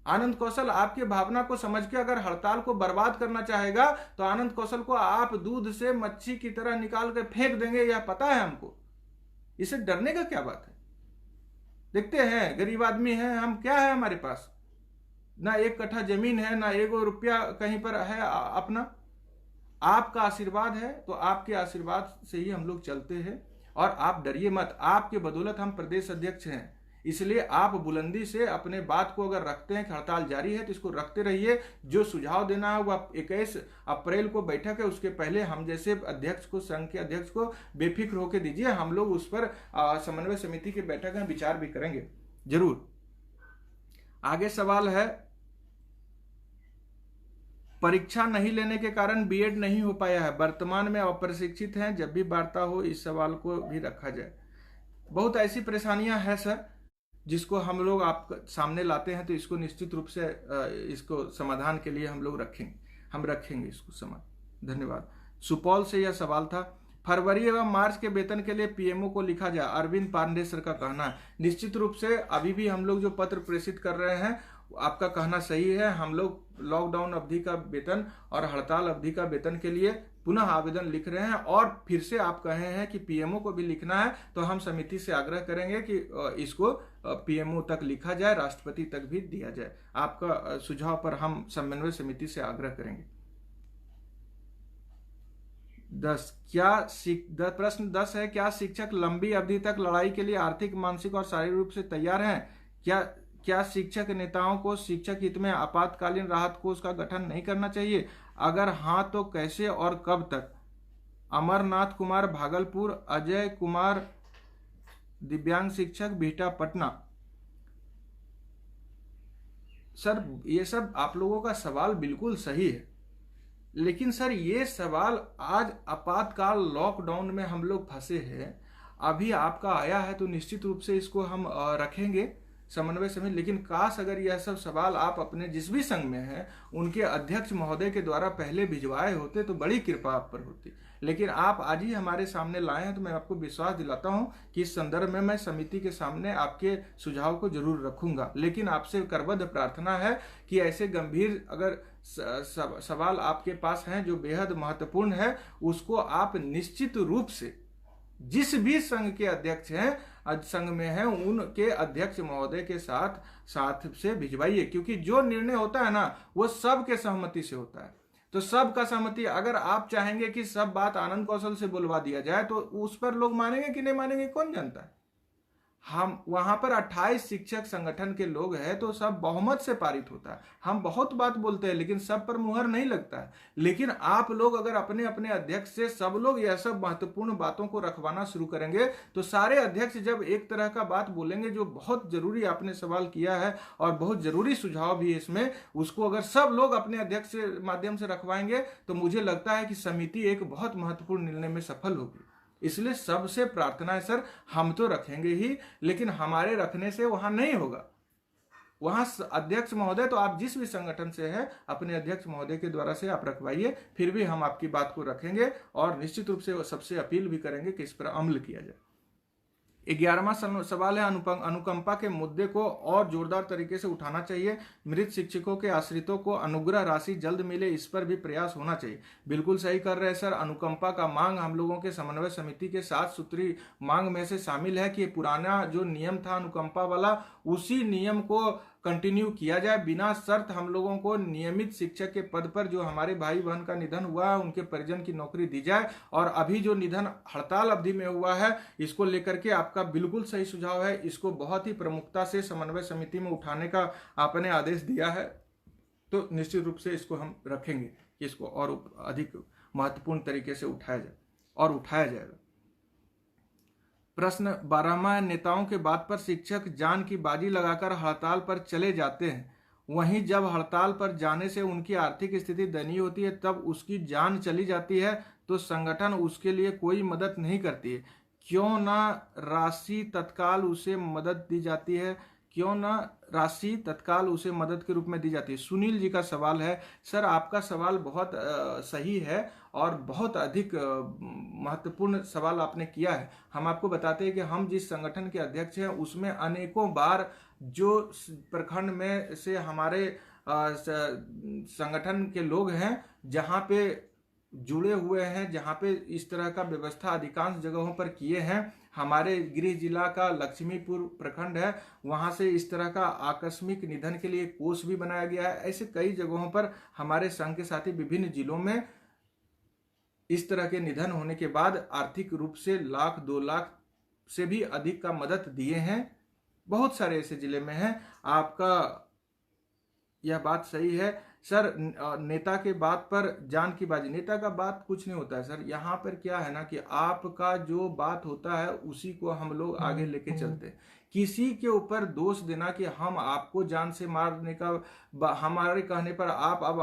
आनंद कौशल आपकी भावना को समझ के अगर हड़ताल को बर्बाद करना चाहेगा तो आनंद कौशल को आप दूध से मच्छी की तरह निकाल कर फेंक देंगे, यह पता है हमको। इसे डरने का क्या बात है? देखते हैं, गरीब आदमी हैं हम, क्या है हमारे पास? ना 1 कट्ठा जमीन है, ना 1 रुपया कहीं पर है अपना। आपका आशीर्वाद है, तो आपके आशीर्वाद से ही हम लोग चलते हैं। और आप डरिए मत, आपके बदौलत हम प्रदेश अध्यक्ष हैं। इसलिए आप बुलंदी से अपने बात को अगर रखते हैं कि हड़ताल जारी है, तो इसको रखते रहिए। जो सुझाव देना है वह 21 अप्रैल को बैठक है, उसके पहले हम जैसे अध्यक्ष को, संघ के अध्यक्ष को बेफिक्र होकर दीजिए। हम लोग उस पर समन्वय समिति की बैठक में विचार भी करेंगे जरूर। आगे सवाल है, परीक्षा नहीं लेने के कारण बीएड नहीं हो पाया है, वर्तमान में अप्रशिक्षित हैं, जब भी वार्ता हो इस सवाल को भी रखा जाए। बहुत ऐसी परेशानियां हैं सर, जिसको हम लोग आप सामने लाते हैं, तो इसको निश्चित रूप से इसको समाधान के लिए हम लोग रखेंगे इसको समाधान। धन्यवाद। सुपौल से यह सवाल था, फरवरी एवं मार्च के वेतन के लिए पीएमओ को लिखा जाए, अरविंद पांडे सर का कहना है। निश्चित रूप से अभी भी हम लोग जो पत्र प्रेषित कर रहे हैं आपका कहना सही है। हम लोग लॉकडाउन अवधि का वेतन और हड़ताल अवधि का वेतन के लिए पुनः आवेदन लिख रहे हैं, और फिर से आप कहे हैं कि पीएमओ को भी लिखना है, तो हम समिति से आग्रह करेंगे कि इसको पीएमओ तक लिखा जाए, राष्ट्रपति तक भी दिया जाए। आपका सुझाव पर हम समन्वय समिति से आग्रह करेंगे। 10 प्रश्न 10 है, क्या शिक्षक लंबी अवधि तक लड़ाई के लिए आर्थिक, मानसिक और शारीरिक रूप से तैयार हैं? क्या शिक्षक नेताओं को शिक्षक हित में आपातकालीन राहत कोष का गठन नहीं करना चाहिए? अगर हाँ तो कैसे और कब तक? अमरनाथ कुमार भागलपुर, अजय कुमार दिव्यांग शिक्षक बिहटा पटना। सर ये सब आप लोगों का सवाल बिल्कुल सही है, लेकिन सर ये सवाल आज आपातकाल लॉकडाउन में हम लोग फंसे हैं, अभी आपका आया है तो निश्चित रूप से इसको हम रखेंगे समन्वय समिति। लेकिन काश अगर यह सब सवाल आप अपने जिस भी संघ में हैं उनके अध्यक्ष महोदय के द्वारा पहले भिजवाए होते तो बड़ी कृपा आप पर होती। लेकिन आप आज ही हमारे सामने लाए हैं तो मैं आपको विश्वास दिलाता हूं कि इस संदर्भ में मैं समिति के सामने आपके सुझाव को जरूर रखूंगा। लेकिन आपसे करबद्ध प्रार्थना है कि ऐसे गंभीर अगर सवाल आपके पास हैं जो बेहद महत्वपूर्ण है, उसको आप निश्चित रूप से जिस भी संघ के अध्यक्ष हैं, संघ में हैं, उनके अध्यक्ष महोदय के साथ से भिजवाइए, क्योंकि जो निर्णय होता है ना वो सबके सहमति से होता है। तो सबका सहमति, अगर आप चाहेंगे कि सब बात आनंद कौशल से बुलवा दिया जाए तो उस पर लोग मानेंगे कि नहीं मानेंगे कौन जानता है। हम वहां पर 28 शिक्षक संगठन के लोग हैं तो सब बहुमत से पारित होता है। हम बहुत बात बोलते हैं लेकिन सब पर मुहर नहीं लगता है। लेकिन आप लोग अगर अपने अपने अध्यक्ष से सब लोग यह सब महत्वपूर्ण बातों को रखवाना शुरू करेंगे तो सारे अध्यक्ष जब एक तरह का बात बोलेंगे जो बहुत जरूरी आपने सवाल किया है और बहुत जरूरी सुझाव भी इसमें, उसको अगर सब लोग अपने अध्यक्ष के माध्यम से रखवाएंगे तो मुझे लगता है कि समिति एक बहुत महत्वपूर्ण निर्णय में सफल होगी। इसलिए सबसे प्रार्थना है सर, हम तो रखेंगे ही, लेकिन हमारे रखने से वहां नहीं होगा। वहां अध्यक्ष महोदय, तो आप जिस भी संगठन से है अपने अध्यक्ष महोदय के द्वारा से आप रखवाइए, फिर भी हम आपकी बात को रखेंगे और निश्चित रूप से सबसे अपील भी करेंगे कि इस पर अमल किया जाए। 11वां सवाल है, अनुकंपा के मुद्दे को और जोरदार तरीके से उठाना चाहिए। मृत शिक्षकों के आश्रितों को अनुग्रह राशि जल्द मिले, इस पर भी प्रयास होना चाहिए। बिल्कुल सही कर रहे हैं सर। अनुकंपा का मांग हम लोगों के समन्वय समिति के 7 सूत्री मांग में से शामिल है कि पुराना जो नियम था अनुकंपा वाला, उसी नियम को कंटिन्यू किया जाए। बिना शर्त हम लोगों को नियमित शिक्षक के पद पर जो हमारे भाई बहन का निधन हुआ है उनके परिजन की नौकरी दी जाए। और अभी जो निधन हड़ताल अवधि में हुआ है इसको लेकर के आपका बिल्कुल सही सुझाव है, इसको बहुत ही प्रमुखता से समन्वय समिति में उठाने का आपने आदेश दिया है, तो निश्चित रूप से इसको हम रखेंगे कि इसको और अधिक महत्वपूर्ण तरीके से उठाया जाए और उठाया जाएगा। प्रश्न 12वां, नेताओं के बात पर शिक्षक जान की बाजी लगाकर हड़ताल पर चले जाते हैं, वहीं जब हड़ताल पर जाने से उनकी आर्थिक स्थिति दयनीय होती है तब उसकी जान चली जाती है तो संगठन उसके लिए कोई मदद नहीं करती है। क्यों ना राशि तत्काल उसे मदद दी जाती है, क्यों ना राशि तत्काल उसे मदद के रूप में दी जाती है। सुनील जी का सवाल है। सर आपका सवाल बहुत सही है और बहुत अधिक महत्वपूर्ण सवाल आपने किया है। हम आपको बताते हैं कि हम जिस संगठन के अध्यक्ष हैं उसमें अनेकों बार जो प्रखंड में से हमारे संगठन के लोग हैं जहाँ पे जुड़े हुए हैं, जहाँ पे इस तरह का व्यवस्था अधिकांश जगहों पर किए हैं। हमारे गृह जिला का लक्ष्मीपुर प्रखंड है, वहां से इस तरह का आकस्मिक निधन के लिए कोष भी बनाया गया है। ऐसे कई जगहों पर हमारे संघ के साथी विभिन्न जिलों में इस तरह के निधन होने के बाद आर्थिक रूप से 1 लाख 2 लाख से भी अधिक का मदद दिए हैं। बहुत सारे ऐसे जिले में हैं। आपका यह बात सही है सर। नेता के बात पर जान की बाजी, नेता का बात कुछ नहीं होता है सर। यहाँ पर क्या है ना कि आपका जो बात होता है उसी को हम लोग आगे लेके चलते हैं। किसी के ऊपर दोष देना कि हम आपको जान से मारने का, हमारे कहने पर आप अब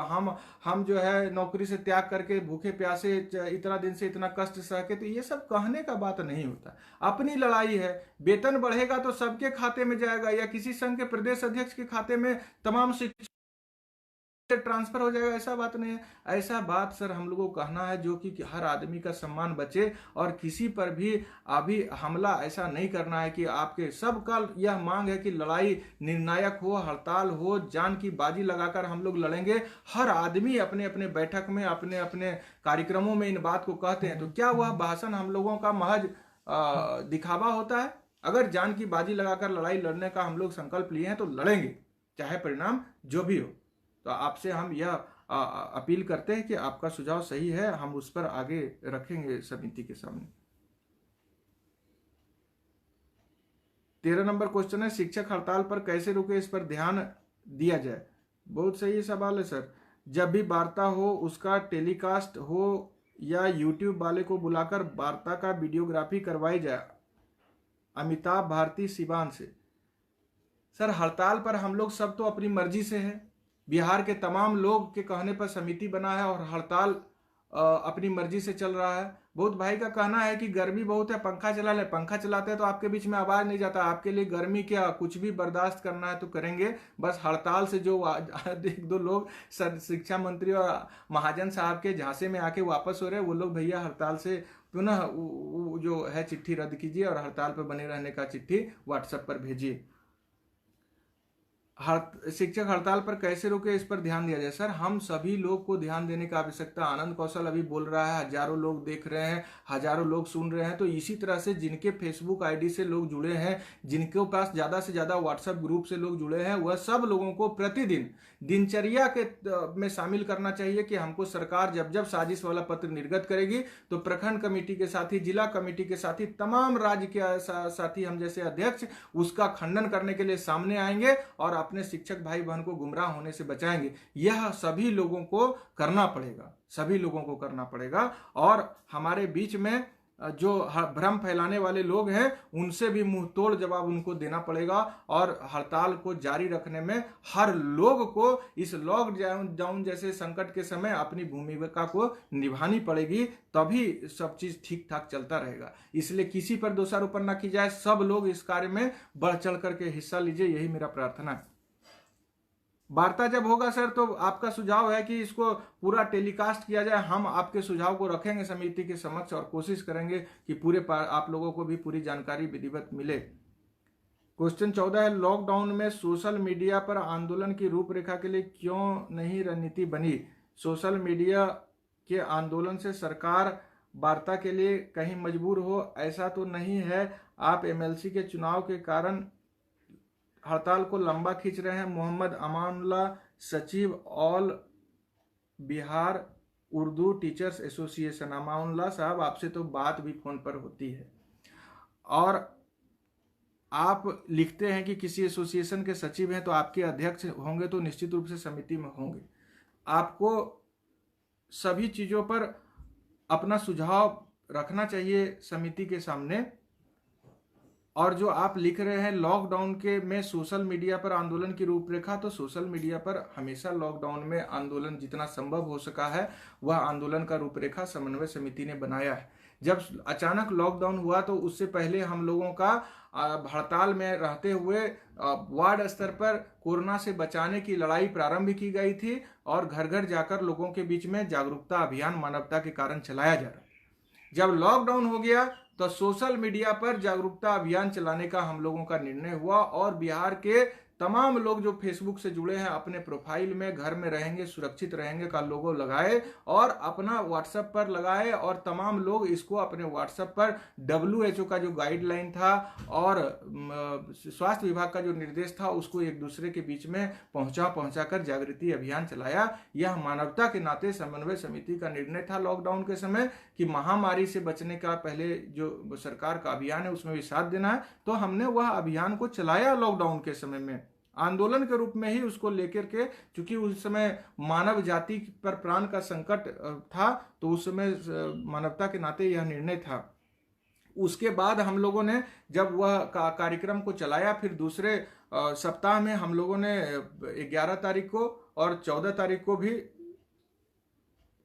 हम जो है नौकरी से त्याग करके भूखे प्यासे इतना दिन से इतना कष्ट सह के, तो ये सब कहने का बात नहीं होता। अपनी लड़ाई है। वेतन बढ़ेगा तो सबके खाते में जाएगा या किसी संघ के प्रदेश अध्यक्ष के खाते में तमाम शिक्षक से ट्रांसफर हो जाएगा, ऐसा बात नहीं है। ऐसा बात सर हम लोगों को कहना है जो कि हर आदमी का सम्मान बचे और किसी पर भी अभी हमला ऐसा नहीं करना है कि आपके सबका यह मांग है कि लड़ाई निर्णायक हो, हड़ताल हो, जान की बाजी लगाकर हम लोग लड़ेंगे। हर आदमी अपने अपने बैठक में अपने अपने कार्यक्रमों में इन बात को कहते हैं, तो क्या वह भाषण हम लोगों का महज दिखावा होता है? अगर जान की बाजी लगाकर लड़ाई लड़ने का हम लोग संकल्प लिए हैं तो लड़ेंगे, चाहे परिणाम जो भी हो। तो आपसे हम यह अपील करते हैं कि आपका सुझाव सही है, हम उस पर आगे रखेंगे समिति के सामने। 13 नंबर क्वेश्चन है, शिक्षक हड़ताल पर कैसे रुके, इस पर ध्यान दिया जाए। बहुत सही सवाल है सर। जब भी वार्ता हो उसका टेलीकास्ट हो या यूट्यूब वाले को बुलाकर वार्ता का वीडियोग्राफी करवाई जाए। अमिताभ भारती सिवान से। सर हड़ताल पर हम लोग सब तो अपनी मर्जी से है, बिहार के तमाम लोग के कहने पर समिति बना है और हड़ताल अपनी मर्जी से चल रहा है। बहुत भाई का कहना है कि गर्मी बहुत है, पंखा चला ले। पंखा चलाते हैं तो आपके बीच में आवाज नहीं जाता, आपके लिए गर्मी क्या, कुछ भी बर्दाश्त करना है तो करेंगे। बस हड़ताल से जो एक दो लोग शिक्षा मंत्री और महाजन साहब के झांसे में आके वापस हो रहे हैं, वो लोग भैया हड़ताल से पुनः जो है चिट्ठी रद्द कीजिए और हड़ताल पर बने रहने का चिट्ठी व्हाट्सएप पर भेजिए। शिक्षक हड़ताल पर कैसे रुके, इस पर ध्यान दिया जाए। सर हम सभी लोग को ध्यान देने की आवश्यकता। आनंद कौशल अभी बोल रहा है, हजारों लोग देख रहे हैं, हजारों लोग सुन रहे हैं। तो इसी तरह से जिनके फेसबुक आईडी से लोग जुड़े हैं, जिनके पास ज्यादा से ज्यादा व्हाट्सएप ग्रुप से लोग जुड़े हैं, वह सब लोगों को प्रतिदिन दिनचर्या के में शामिल करना चाहिए कि हमको सरकार जब जब साजिश वाला पत्र निर्गत करेगी तो प्रखंड कमेटी के साथी, जिला कमेटी के साथी, तमाम राज्य के साथी, हम जैसे अध्यक्ष उसका खंडन करने के लिए सामने आएंगे और अपने शिक्षक भाई बहन को गुमराह होने से बचाएंगे। यह सभी लोगों को करना पड़ेगा, सभी लोगों को करना पड़ेगा। और हमारे बीच में जो भ्रम फैलाने वाले लोग हैं उनसे भी मुंह तोड़ जवाब उनको देना पड़ेगा। और हड़ताल को जारी रखने में हर लोग को इस लॉकडाउन जैसे संकट के समय अपनी भूमिका को निभानी पड़ेगी, तभी सब चीज ठीक ठाक चलता रहेगा। इसलिए किसी पर दोषारोपण न की जाए, सब लोग इस कार्य में बढ़ चढ़ करके हिस्सा लीजिए, यही मेरा प्रार्थना है। वार्ता जब होगा सर तो आपका सुझाव है कि इसको पूरा टेलीकास्ट किया जाए। हम आपके सुझाव को रखेंगे समिति के समक्ष और कोशिश करेंगे कि पूरे आप लोगों को भी पूरी जानकारी विधिवत मिले। क्वेश्चन 14 है, लॉकडाउन में सोशल मीडिया पर आंदोलन की रूपरेखा के लिए क्यों नहीं रणनीति बनी? सोशल मीडिया के आंदोलन से सरकार वार्ता के लिए कहीं मजबूर हो, ऐसा तो नहीं है। आप एमएलसी के चुनाव के कारण हड़ताल को लंबा खींच रहे हैं। मोहम्मद अमानुल्लाह, सचिव all Bihar Urdu teachers association. Amanullah साहब आपसे तो बात भी फोन पर होती है और आप लिखते हैं कि किसी एसोसिएशन के सचिव हैं तो आपके अध्यक्ष होंगे तो निश्चित रूप से समिति में होंगे। आपको सभी चीजों पर अपना सुझाव रखना चाहिए समिति के सामने। और जो आप लिख रहे हैं लॉकडाउन के में सोशल मीडिया पर आंदोलन की रूपरेखा, तो सोशल मीडिया पर हमेशा लॉकडाउन में आंदोलन जितना संभव हो सका है वह आंदोलन का रूपरेखा समन्वय समिति ने बनाया है। जब अचानक लॉकडाउन हुआ तो उससे पहले हम लोगों का हड़ताल में रहते हुए वार्ड स्तर पर कोरोना से बचाने की लड़ाई प्रारंभ की गई थी और घर घर जाकर लोगों के बीच में जागरूकता अभियान मानवता के कारण चलाया जा रहा। जब लॉकडाउन हो गया तो सोशल मीडिया पर जागरूकता अभियान चलाने का हम लोगों का निर्णय हुआ और बिहार के तमाम लोग जो फेसबुक से जुड़े हैं अपने प्रोफाइल में घर में रहेंगे सुरक्षित रहेंगे का लोगो लगाए और अपना व्हाट्सएप पर लगाए और तमाम लोग इसको अपने व्हाट्सएप पर WHO का जो गाइडलाइन था और स्वास्थ्य विभाग का जो निर्देश था उसको एक दूसरे के बीच में पहुंचा कर जागृति अभियान चलाया। यह मानवता के नाते समन्वय समिति का निर्णय था लॉकडाउन के समय कि महामारी से बचने का पहले जो सरकार का अभियान है उसमें भी साथ देना है। तो हमने वह अभियान को चलाया लॉकडाउन के समय में आंदोलन के रूप में ही उसको लेकर के, क्योंकि उस समय मानव जाति पर प्राण का संकट था तो उस समय मानवता के नाते यह निर्णय था। उसके बाद हम लोगों ने जब वह कार्यक्रम को चलाया फिर दूसरे सप्ताह में हम लोगों ने 11 तारीख को और 14 तारीख को भी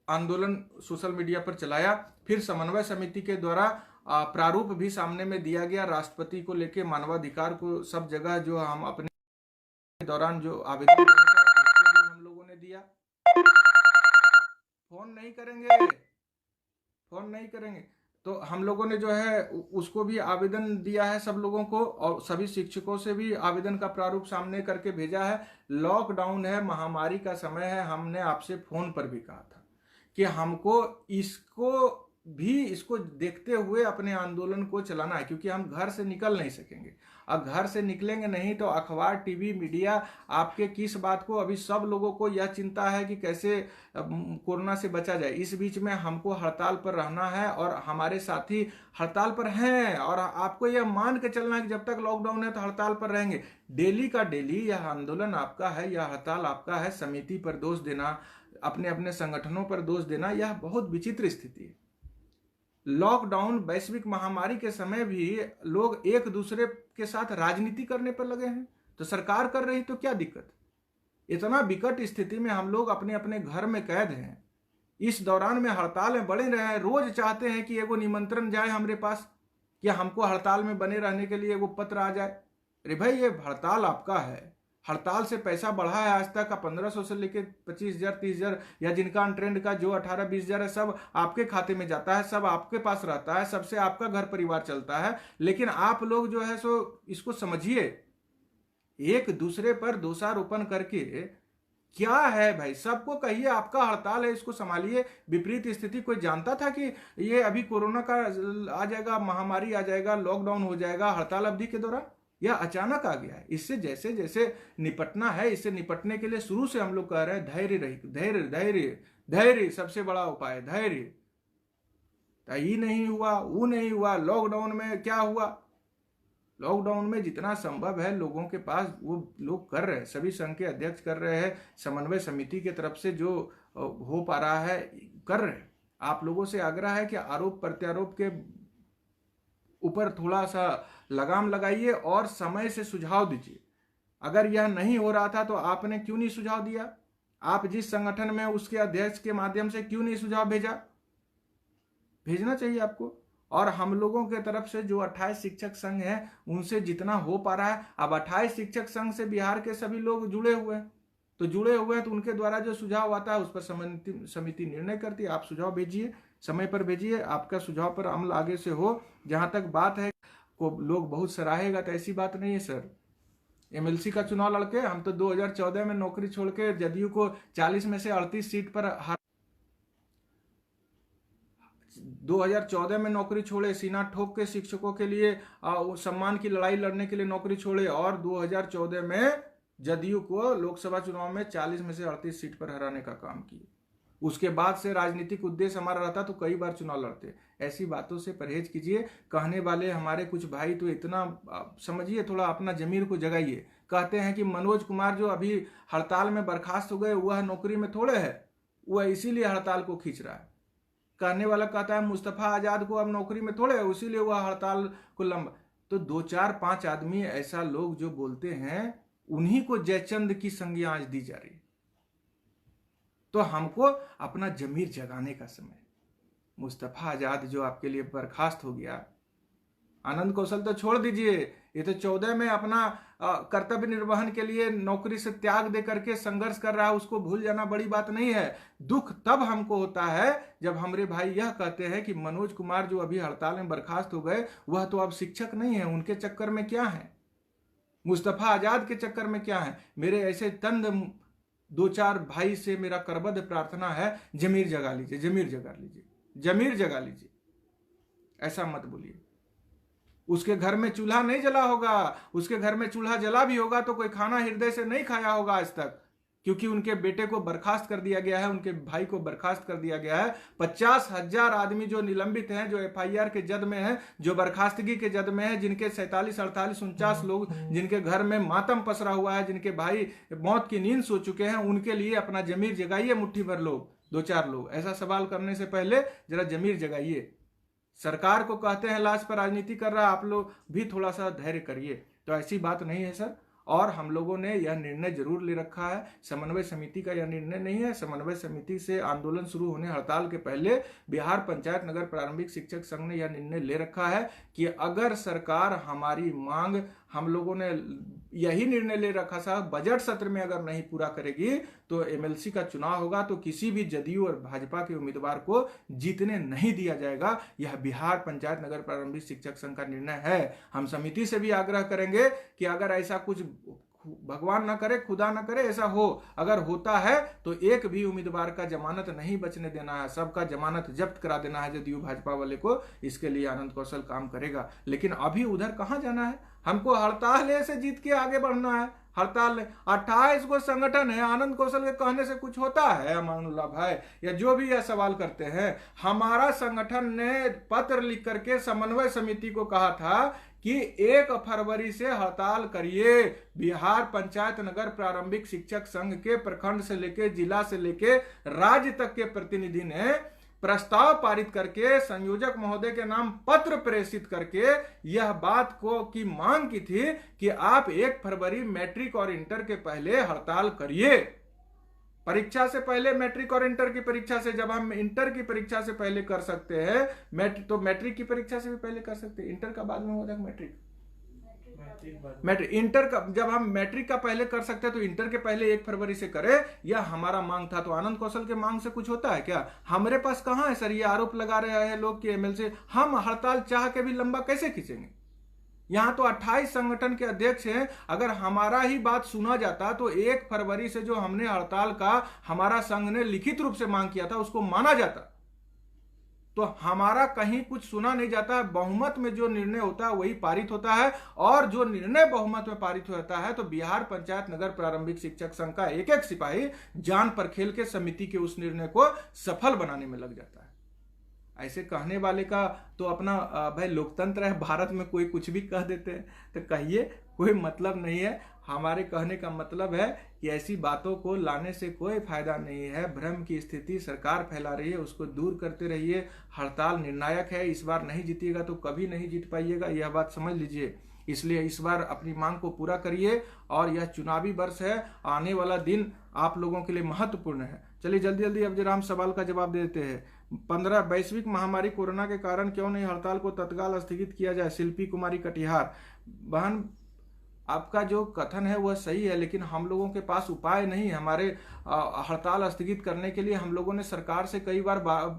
आंदोलन सोशल मीडिया पर चलाया। फिर समन्वय समिति के द्वारा प्रारूप भी सामने में दिया गया राष्ट्रपति को लेके, मानवाधिकार को सब जगह जो हम अपने दौरान जो आवेदन हम लोगों ने दिया। फोन नहीं करेंगे, फोन नहीं करेंगे। तो हम लोगों ने जो है उसको भी आवेदन दिया है सब लोगों को, और सभी शिक्षकों से भी आवेदन का प्रारूप सामने करके भेजा है। लॉकडाउन है, महामारी का समय है, हमने आपसे फोन पर भी कहा था कि हमको इसको देखते हुए अपने आंदोलन को चलाना है, क्योंकि हम घर से निकल नहीं सकेंगे। अब घर से निकलेंगे नहीं तो अखबार, टीवी, मीडिया आपके किस बात को, अभी सब लोगों को यह चिंता है कि कैसे कोरोना से बचा जाए। इस बीच में हमको हड़ताल पर रहना है और हमारे साथी हड़ताल पर हैं, और आपको यह मान के चलना है कि जब तक लॉकडाउन है तो हड़ताल पर रहेंगे। डेली का डेली यह आंदोलन आपका है, यह हड़ताल आपका है। समिति पर दोष देना, अपने अपने संगठनों पर दोष देना, यह बहुत विचित्र स्थिति है। लॉकडाउन, वैश्विक महामारी के समय भी लोग एक दूसरे के साथ राजनीति करने पर लगे हैं, तो सरकार कर रही तो क्या दिक्कत। इतना विकट स्थिति में हम लोग अपने अपने घर में कैद हैं। इस दौरान में हड़ताल में बने रहे हैं। रोज चाहते हैं कि एगो निमंत्रण जाए हमारे पास कि हमको हड़ताल में बने रहने के लिए एगो पत्र आ जाए। अरे भाई, ये हड़ताल आपका है, हड़ताल से पैसा बढ़ा है आज तक का 1500 से लेके 25,000, 30,000, या जिनका ट्रेंड का जो 18-20,000 है, सब आपके खाते में जाता है, सब आपके पास रहता है, सबसे आपका घर परिवार चलता है। लेकिन आप लोग जो है सो इसको समझिए, एक दूसरे पर दोषारोपण करके क्या है भाई। सबको कहिए आपका हड़ताल है, इसको संभालिए। विपरीत स्थिति कोई जानता था कि ये अभी कोरोना का आ जाएगा, महामारी आ जाएगा, लॉकडाउन हो जाएगा हड़ताल अवधि के दौरान? यह अचानक आ गया है। इससे जैसे जैसे निपटना है, इससे निपटने के लिए शुरू से हम लोग कह रहे हैं धैर्य रही, धैर्य धैर्य धैर्य सबसे बड़ा उपाय, धैर्य। ये नहीं हुआ, वो नहीं हुआ। लॉकडाउन में क्या हुआ? लॉकडाउन में जितना संभव है लोगों के पास वो लोग कर रहे हैं। सभी संघ के अध्यक्ष कर रहे हैं, समन्वय समिति की तरफ से जो हो पा रहा है कर रहे हैं। आप लोगों से आग्रह है कि आरोप प्रत्यारोप के ऊपर थोड़ा सा लगाम लगाइए और समय से सुझाव दीजिए। अगर यह नहीं हो रहा था तो आपने क्यों नहीं सुझाव दिया? आप जिस संगठन में उसके अध्यक्ष के माध्यम से क्यों नहीं सुझाव भेजा? भेजना चाहिए आपको। और हम लोगों के तरफ से जो 28 शिक्षक संघ हैं उनसे जितना हो पा रहा है, अब 28 शिक्षक संघ से बिहार के सभी लोग जुड़े हुए हैं, तो उनके द्वारा जो सुझाव आता है उस पर समिति निर्णय करती है। आप सुझाव भेजिए, समय पर भेजिए, आपका सुझाव पर अमल आगे से हो। जहां तक बात है को लोग बहुत सराहेगा, तो ऐसी बात नहीं है सर। एमएलसी का चुनाव लड़के हम तो 2014 में नौकरी छोड़ के जदयू को 40 में से 38 सीट पर 2014 में नौकरी छोड़े, सीना ठोक के शिक्षकों के लिए सम्मान की लड़ाई लड़ने के लिए नौकरी छोड़े, और 2014 में जदयू को लोकसभा चुनाव में 40 में से 38 सीट पर हराने का काम किए। उसके बाद से राजनीतिक उद्देश्य हमारा रहता तो कई बार चुनाव लड़ते। ऐसी बातों से परहेज कीजिए। कहने वाले हमारे कुछ भाई तो इतना समझिए, थोड़ा अपना जमीर को जगाइए। कहते हैं कि मनोज कुमार जो अभी हड़ताल में बर्खास्त हो गए वह नौकरी में थोड़े है, वह इसीलिए हड़ताल को खींच रहा है। कहने वाला कहता है मुस्तफा आजाद को अब नौकरी में थोड़े है, इसीलिए वह हड़ताल को लंबा। तो 2, 4, 5 आदमी ऐसा लोग जो बोलते हैं उन्हीं को जयचंद की संज्ञा आज दी जा रही है। तो हमको अपना जमीर जगाने का समय। मुस्तफा आजाद जो आपके लिए बर्खास्त हो गया, आनंद कौशल तो छोड़ दीजिए, ये तो 14 में अपना कर्तव्य निर्वहन के लिए नौकरी से त्याग दे करके संघर्ष कर रहा है, उसको भूल जाना बड़ी बात नहीं है। दुख तब हमको होता है जब हमारे भाई यह कहते हैं कि मनोज कुमार जो अभी हड़ताल में बर्खास्त हो गए वह तो अब शिक्षक नहीं है, उनके चक्कर में क्या है, मुस्तफा आजाद के चक्कर में क्या है। मेरे ऐसे तंद 2-4 भाई से मेरा करबद्ध प्रार्थना है, जमीर जगा लीजिए, जमीर जगा लीजिए, जमीर जगा लीजिए। ऐसा मत बोलिए। उसके घर में चूल्हा नहीं जला होगा, उसके घर में चूल्हा जला भी होगा तो कोई खाना हृदय से नहीं खाया होगा आज तक, क्योंकि उनके बेटे को बर्खास्त कर दिया गया है, उनके भाई को बर्खास्त कर दिया गया है। 50,000 आदमी जो निलंबित हैं, जो एफआईआर के जद में हैं, जो बर्खास्तगी के जद में हैं, जिनके 47, 48, 49 लोग जिनके घर में मातम पसरा हुआ है, जिनके भाई मौत की नींद सो चुके हैं, उनके लिए अपना जमीर जगाइए। मुट्ठी भर लोग, 2-4 लोग, ऐसा सवाल करने से पहले जरा जमीर जगाइए। सरकार को कहते हैं लाश पर राजनीति कर रहा है, आप लोग भी थोड़ा सा धैर्य करिए। तो ऐसी बात नहीं है सर। और हम लोगों ने यह निर्णय जरूर ले रखा है, समन्वय समिति का यह निर्णय नहीं है। समन्वय समिति से आंदोलन शुरू होने हड़ताल के पहले बिहार पंचायत नगर प्रारंभिक शिक्षक संघ ने यह निर्णय ले रखा है कि अगर सरकार हमारी मांग, हम लोगों ने यही निर्णय ले रखा था, बजट सत्र में अगर नहीं पूरा करेगी तो एमएलसी का चुनाव होगा तो किसी भी जदयू और भाजपा के उम्मीदवार को जीतने नहीं दिया जाएगा। यह बिहार पंचायत नगर प्रारंभिक शिक्षक संघ का निर्णय है। हम समिति से भी आग्रह करेंगे कि अगर ऐसा कुछ भगवान ना करे, खुदा ना करे ऐसा हो, अगर होता है तो एक भी उम्मीदवार का जमानत नहीं बचने देना है, सबका जमानत जब्त करा देना है जदयू भाजपा वाले को। इसके लिए आनंद कौशल काम करेगा। लेकिन अभी उधर कहां जाना है, हमको हड़ताल से जीत के आगे बढ़ना है। हड़ताल 28 को संगठन है, आनंद कौशल के कहने से कुछ होता है अमानुल्लाह भाई, या जो भी यह सवाल करते हैं। हमारा संगठन ने पत्र लिख करके समन्वय समिति को कहा था कि 1 फरवरी से हड़ताल करिए। बिहार पंचायत नगर प्रारंभिक शिक्षक संघ के प्रखंड से लेके जिला से लेके राज्य तक के प्रतिनिधि ने प्रस्ताव पारित करके संयोजक महोदय के नाम पत्र प्रेषित करके यह बात को की मांग की थी कि आप 1 फरवरी मैट्रिक और इंटर के पहले हड़ताल करिए। परीक्षा से पहले, मैट्रिक और इंटर की परीक्षा से, जब हम इंटर की परीक्षा से पहले कर सकते हैं तो मैट्रिक की परीक्षा से भी पहले कर सकते हैं। इंटर का बाद में हो जाएगा मैट्रिक इंटर का, जब हम मैट्रिक का पहले कर सकते हैं तो इंटर के पहले 1 फरवरी से करें, यह हमारा मांग था। तो आनंद कौशल के मांग से कुछ होता है क्या? हमारे पास कहां है सर? ये आरोप लगा रहे हैं लोग कि एमएलसी, हम हड़ताल चाह के भी लंबा कैसे खींचेंगे? यहां तो 28 संगठन के अध्यक्ष हैं। अगर हमारा ही बात सुना जाता तो 1 फरवरी से जो हमने हड़ताल का हमारा संघ ने लिखित रूप से मांग किया था उसको माना जाता। तो हमारा कहीं कुछ सुना नहीं जाता है। बहुमत में जो निर्णय होता है वही पारित होता है, और जो निर्णय बहुमत में पारित होता है तो बिहार पंचायत नगर प्रारंभिक शिक्षक संघ का एक एक सिपाही जान पर खेल के समिति के उस निर्णय को सफल बनाने में लग जाता है। ऐसे कहने वाले का तो अपना भाई लोकतंत्र है, भारत में कोई कुछ भी कह देते हैं तो कहिए, कोई मतलब नहीं है। हमारे कहने का मतलब है कि ऐसी बातों को लाने से कोई फायदा नहीं है। भ्रम की स्थिति सरकार फैला रही है, उसको दूर करते रहिए। हड़ताल निर्णायक है, इस बार नहीं जीतिएगा तो कभी नहीं जीत पाइएगा, यह बात समझ लीजिए। इसलिए इस बार अपनी मांग को पूरा करिए, और यह चुनावी वर्ष है, आने वाला दिन आप लोगों के लिए महत्वपूर्ण है। चलिए जल्दी जल्दी अब जरा हम सवाल का जवाब दे देते हैं। 15 वैश्विक महामारी कोरोना के कारण क्यों नहीं हड़ताल को तत्काल स्थगित किया जाए? शिल्पी कुमारी कटिहार। बहन, आपका जो कथन है वह सही है, लेकिन हम लोगों के पास उपाय नहीं है। हमारे हड़ताल स्थगित करने के लिए हम लोगों ने सरकार से कई बार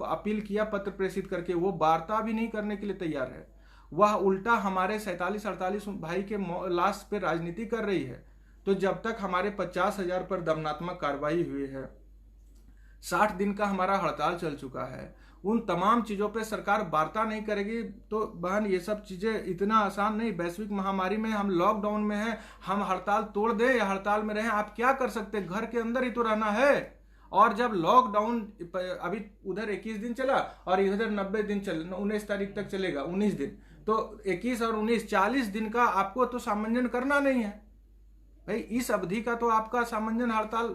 अपील किया, पत्र प्रेषित करके, वो वार्ता भी नहीं करने के लिए तैयार है। वह उल्टा हमारे 47-48 भाई के लाश पे राजनीति कर रही है। तो जब तक हमारे 50,000 पर दमनात्मक कार्रवाई हुई है, 60 दिन का हमारा हड़ताल चल चुका है, उन तमाम चीजों पे सरकार वार्ता नहीं करेगी तो बहन ये सब चीजें इतना आसान नहीं। वैश्विक महामारी में हम लॉकडाउन में हैं, हम हड़ताल तोड़ दें या हड़ताल में रहें, आप क्या कर सकते हैं? घर के अंदर ही तो रहना है। और जब लॉकडाउन अभी उधर 21 दिन चला और इधर 90 दिन चल, 19 तारीख तक चलेगा, 19 दिन, तो 21 और 19 40 दिन का आपको तो सामंजन करना नहीं है भाई। इस अवधि का तो आपका सामंजन हड़ताल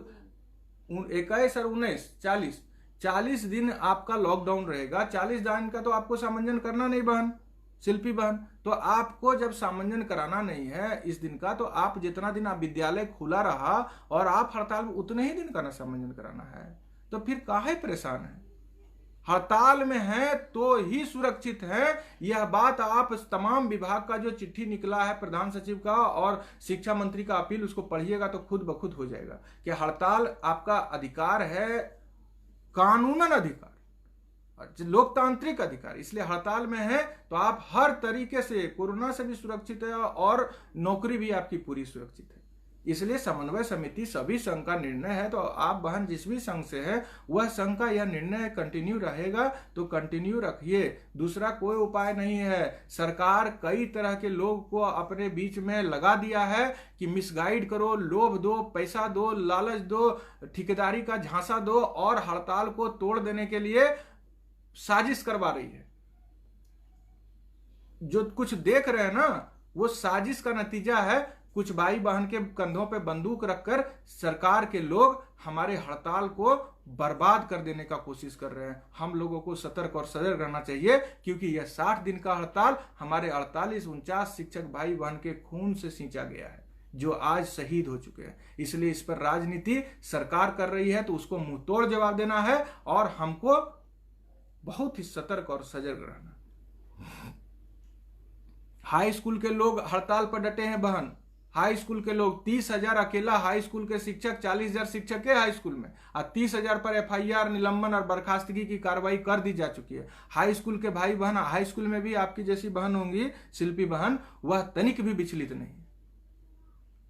21 और 19 40 दिन आपका लॉकडाउन रहेगा। 40 दिन का तो आपको सामंजन करना नहीं बहन, शिल्पी बहन। तो आपको जब सामंजन कराना नहीं है इस दिन का, तो आप जितना दिन आप विद्यालय खुला रहा और आप हड़ताल में, उतने ही दिन का ना सामंजन कराना है। तो फिर काहे परेशान है? हड़ताल में है तो ही सुरक्षित है। यह बात आप तमाम विभाग का जो चिट्ठी निकला है प्रधान सचिव का और शिक्षा मंत्री का अपील, उसको पढ़िएगा तो खुद ब खुद हो जाएगा कि हड़ताल आपका अधिकार है, कानूनन अधिकार, लोकतांत्रिक अधिकार। इसलिए हड़ताल में है तो आप हर तरीके से कोरोना से भी सुरक्षित है और नौकरी भी आपकी पूरी सुरक्षित है। इसलिए समन्वय समिति सभी संघ का निर्णय है, तो आप बहन जिस भी संघ से है वह संघ का यह निर्णय कंटिन्यू रहेगा तो कंटिन्यू रखिए। दूसरा कोई उपाय नहीं है। सरकार कई तरह के लोग को अपने बीच में लगा दिया है कि मिसगाइड करो, लोभ दो, पैसा दो, लालच दो, ठेकेदारी का झांसा दो, और हड़ताल को तोड़ देने के लिए साजिश करवा रही है। जो कुछ देख रहे हैं ना, वो साजिश का नतीजा है। कुछ भाई बहन के कंधों पे बंदूक रखकर सरकार के लोग हमारे हड़ताल को बर्बाद कर देने का कोशिश कर रहे हैं। हम लोगों को सतर्क और सजग रहना चाहिए, क्योंकि यह 60 दिन का हड़ताल हमारे 48-49 शिक्षक भाई बहन के खून से सींचा गया है, जो आज शहीद हो चुके हैं। इसलिए इस पर राजनीति सरकार कर रही है तो उसको मुंह तोड़ जवाब देना है, और हमको बहुत ही सतर्क और सजग रहना। हाई स्कूल के लोग हड़ताल पर डटे हैं बहन। हाई स्कूल के लोग 30,000 अकेला हाई स्कूल के शिक्षक, 40,000 शिक्षक है हाई स्कूल में, और 30,000 पर FIR, निलंबन और बर्खास्तगी की कार्रवाई कर दी जा चुकी है। हाई स्कूल के भाई बहन, हाई स्कूल में भी आपकी जैसी बहन होंगी शिल्पी बहन, वह तनिक भी विचलित नहीं।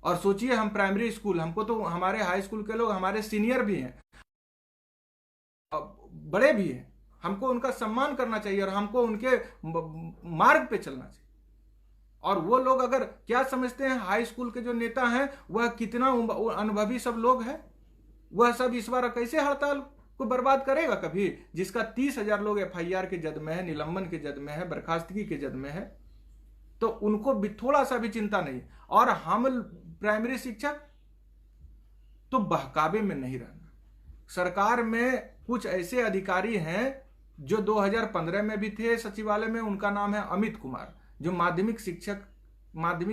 और सोचिए हम प्राइमरी स्कूल, हमको तो हमारे हाई स्कूल के लोग हमारे सीनियर भी हैं, बड़े भी हैं, हमको उनका सम्मान करना चाहिए और हमको उनके मार्ग पे चलना चाहिए। और वो लोग अगर क्या समझते हैं, हाई स्कूल के जो नेता हैं वह कितना अनुभवी सब लोग हैं, वह सब इस बार कैसे हड़ताल को बर्बाद करेगा कभी, जिसका 30,000 लोग FIR के जद में है, निलंबन के जद में है, बर्खास्तगी के जद में है, तो उनको भी थोड़ा सा भी चिंता नहीं। और हम प्राइमरी शिक्षक तो बहकावे में नहीं रहना। सरकार में कुछ ऐसे अधिकारी हैं जो 2015 में भी थे सचिवालय में, उनका नाम है अमित कुमार, जो माध्यमिक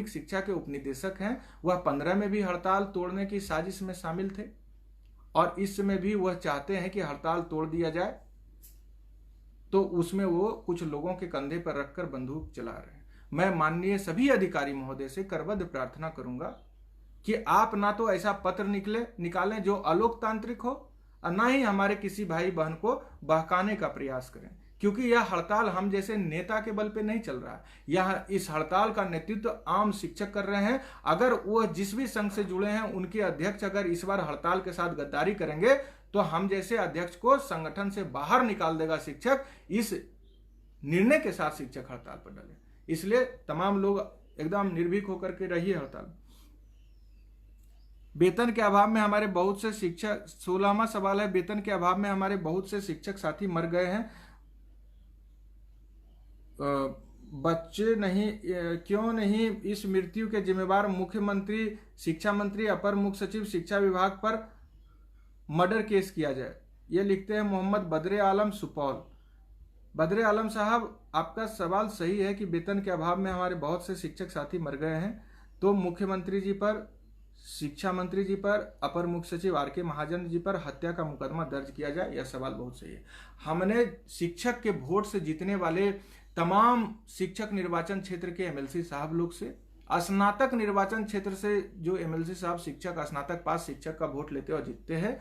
शिक्षा के उपनिदेशक हैं। वह 15 में भी हड़ताल तोड़ने की साजिश में शामिल थे और इस समय भी वह चाहते हैं कि हड़ताल तोड़ दिया जाए, तो उसमें वो कुछ लोगों के कंधे पर रखकर बंदूक चला रहे हैं। मैं माननीय सभी अधिकारी महोदय से करबद्ध प्रार्थना करूंगा कि आप ना तो ऐसा पत्र निकालें जो अलोकतांत्रिक हो और ना ही हमारे किसी भाई बहन को बहकाने का प्रयास करें, क्योंकि यह हड़ताल हम जैसे नेता के बल पे नहीं चल रहा है। यह इस हड़ताल का नेतृत्व आम शिक्षक कर रहे हैं। अगर वो जिस भी संघ से जुड़े हैं उनके अध्यक्ष अगर इस बार हड़ताल के साथ गद्दारी करेंगे तो हम जैसे अध्यक्ष को संगठन से बाहर निकाल देगा शिक्षक। इस निर्णय के साथ शिक्षक हड़ताल पर डले, इसलिए तमाम लोग एकदम निर्भीक होकर के रहिए हड़ताल। वेतन के अभाव में हमारे बहुत से शिक्षक, 16वां सवाल है, वेतन के अभाव में हमारे बहुत से शिक्षक साथी मर गए हैं, बच्चे नहीं, क्यों नहीं इस मृत्यु के जिम्मेवार मुख्यमंत्री, शिक्षा मंत्री, अपर मुख्य सचिव शिक्षा विभाग पर मर्डर केस किया जाए। ये लिखते हैं मोहम्मद बदरे आलम, सुपौल। बदरे आलम साहब, आपका सवाल सही है कि वेतन के अभाव में हमारे बहुत से शिक्षक साथी मर गए हैं, तो मुख्यमंत्री जी पर, शिक्षा मंत्री जी पर, अपर मुख्य सचिव RK महाजन जी पर हत्या का मुकदमा दर्ज किया जाए। यह सवाल बहुत सही है। हमने शिक्षक के वोट से जीतने वाले तमाम शिक्षक निर्वाचन क्षेत्र के MLC साहब लोग से, स्नातक निर्वाचन क्षेत्र से जो MLC साहब शिक्षक, स्नातक पास शिक्षक का वोट लेते और जीतते हैं,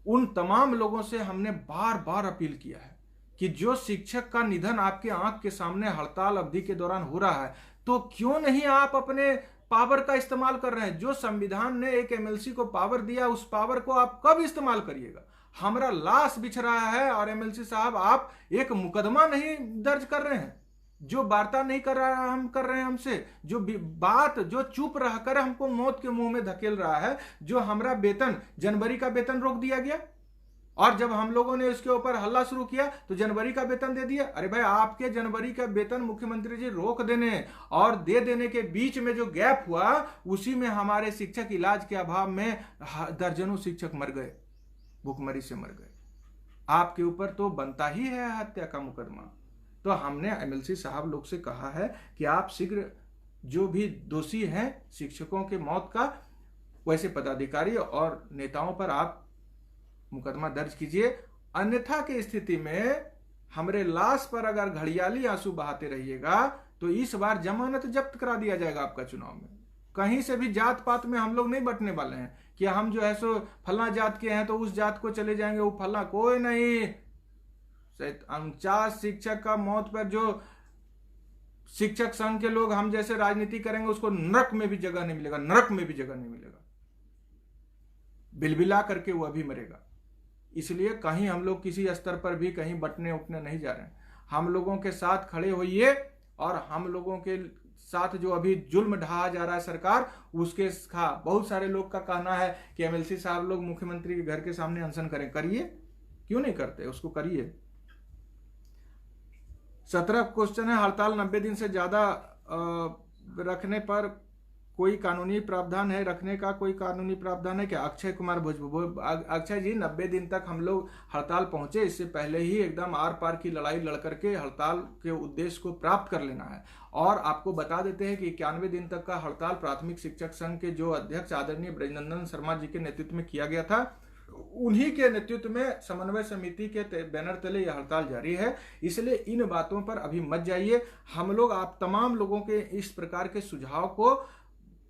उन तमाम लोगों से हमने बार बार अपील किया है कि जो शिक्षक का निधन आपके आंख के सामने हड़ताल अवधि के दौरान हो रहा है, तो क्यों नहीं आप अपने पावर का इस्तेमाल कर रहे हैं। जो संविधान ने एक MLC को पावर दिया, उस पावर को आप कब इस्तेमाल करिएगा। हमारा लाश बिछ रहा है और MLC साहब आप एक मुकदमा नहीं दर्ज कर रहे हैं, जो वार्ता नहीं कर रहा है, हम कर रहे हैं हमसे, जो बात जो चुप रहकर हमको मौत के मुंह में धकेल रहा है। जो हमारा वेतन, जनवरी का वेतन रोक दिया गया और जब हम लोगों ने इसके ऊपर हल्ला शुरू किया तो जनवरी का वेतन दे दिया। अरे भाई, आपके जनवरी का वेतन मुख्यमंत्री जी रोक देने और दे देने के बीच में जो गैप हुआ, उसी में हमारे शिक्षक इलाज के अभाव में दर्जनों शिक्षक मर गए, भूखमरी से मर गए। आपके ऊपर तो बनता ही है हत्या का मुकदमा। तो हमने MLC साहब लोग से कहा है कि आप शीघ्र जो भी दोषी हैं शिक्षकों के मौत का, वैसे पदाधिकारी और नेताओं पर आप मुकदमा दर्ज कीजिए। अन्यथा की स्थिति में हमारे लाश पर अगर घड़ियाली आंसू बहाते रहिएगा तो इस बार जमानत जब्त करा दिया जाएगा आपका चुनाव में। कहीं से भी जात पात में हम लोग नहीं बंटने वाले हैं कि हम जो है सो फला जात के हैं तो उस जात को चले जाएंगे, वो फला कोई नहीं। 49 शिक्षक का मौत पर जो शिक्षक संघ के लोग हम जैसे राजनीति करेंगे, उसको नरक में भी जगह नहीं मिलेगा, नरक में भी जगह नहीं मिलेगा। बिलबिला करके वह भी मरेगा। इसलिए कहीं हम लोग किसी स्तर पर भी कहीं बटने उठने नहीं जा रहे हैं। हम लोगों के साथ खड़े होइए और हम लोगों के साथ जो अभी जुल्म ढहा जा रहा है सरकार, उसके बहुत सारे लोग का कहना है कि MLC साहब लोग मुख्यमंत्री के घर के सामने अनशन करें। करिए, क्यों नहीं करते, उसको करिए। 17 क्वेश्चन है, हड़ताल 90 दिन से ज्यादा रखने पर कोई कानूनी प्रावधान है, रखने का कोई कानूनी प्रावधान है क्या? अक्षय कुमार भोजपुर। अक्षय जी, 90 दिन तक हम लोग हड़ताल पहुंचे, इससे पहले ही एकदम आर पार की लड़ाई लड़ करके हड़ताल के उद्देश्य को प्राप्त कर लेना है। और आपको बता देते हैं कि 91 दिन तक का हड़ताल प्राथमिक शिक्षक संघ के जो अध्यक्ष आदरणीय ब्रजनंदन शर्मा जी के नेतृत्व में किया गया था, उन्हीं के नेतृत्व में समन्वय समिति के बैनर तले यह हड़ताल जारी है। इसलिए इन बातों पर अभी मत जाइए। हम लोग आप तमाम लोगों के इस प्रकार के सुझाव को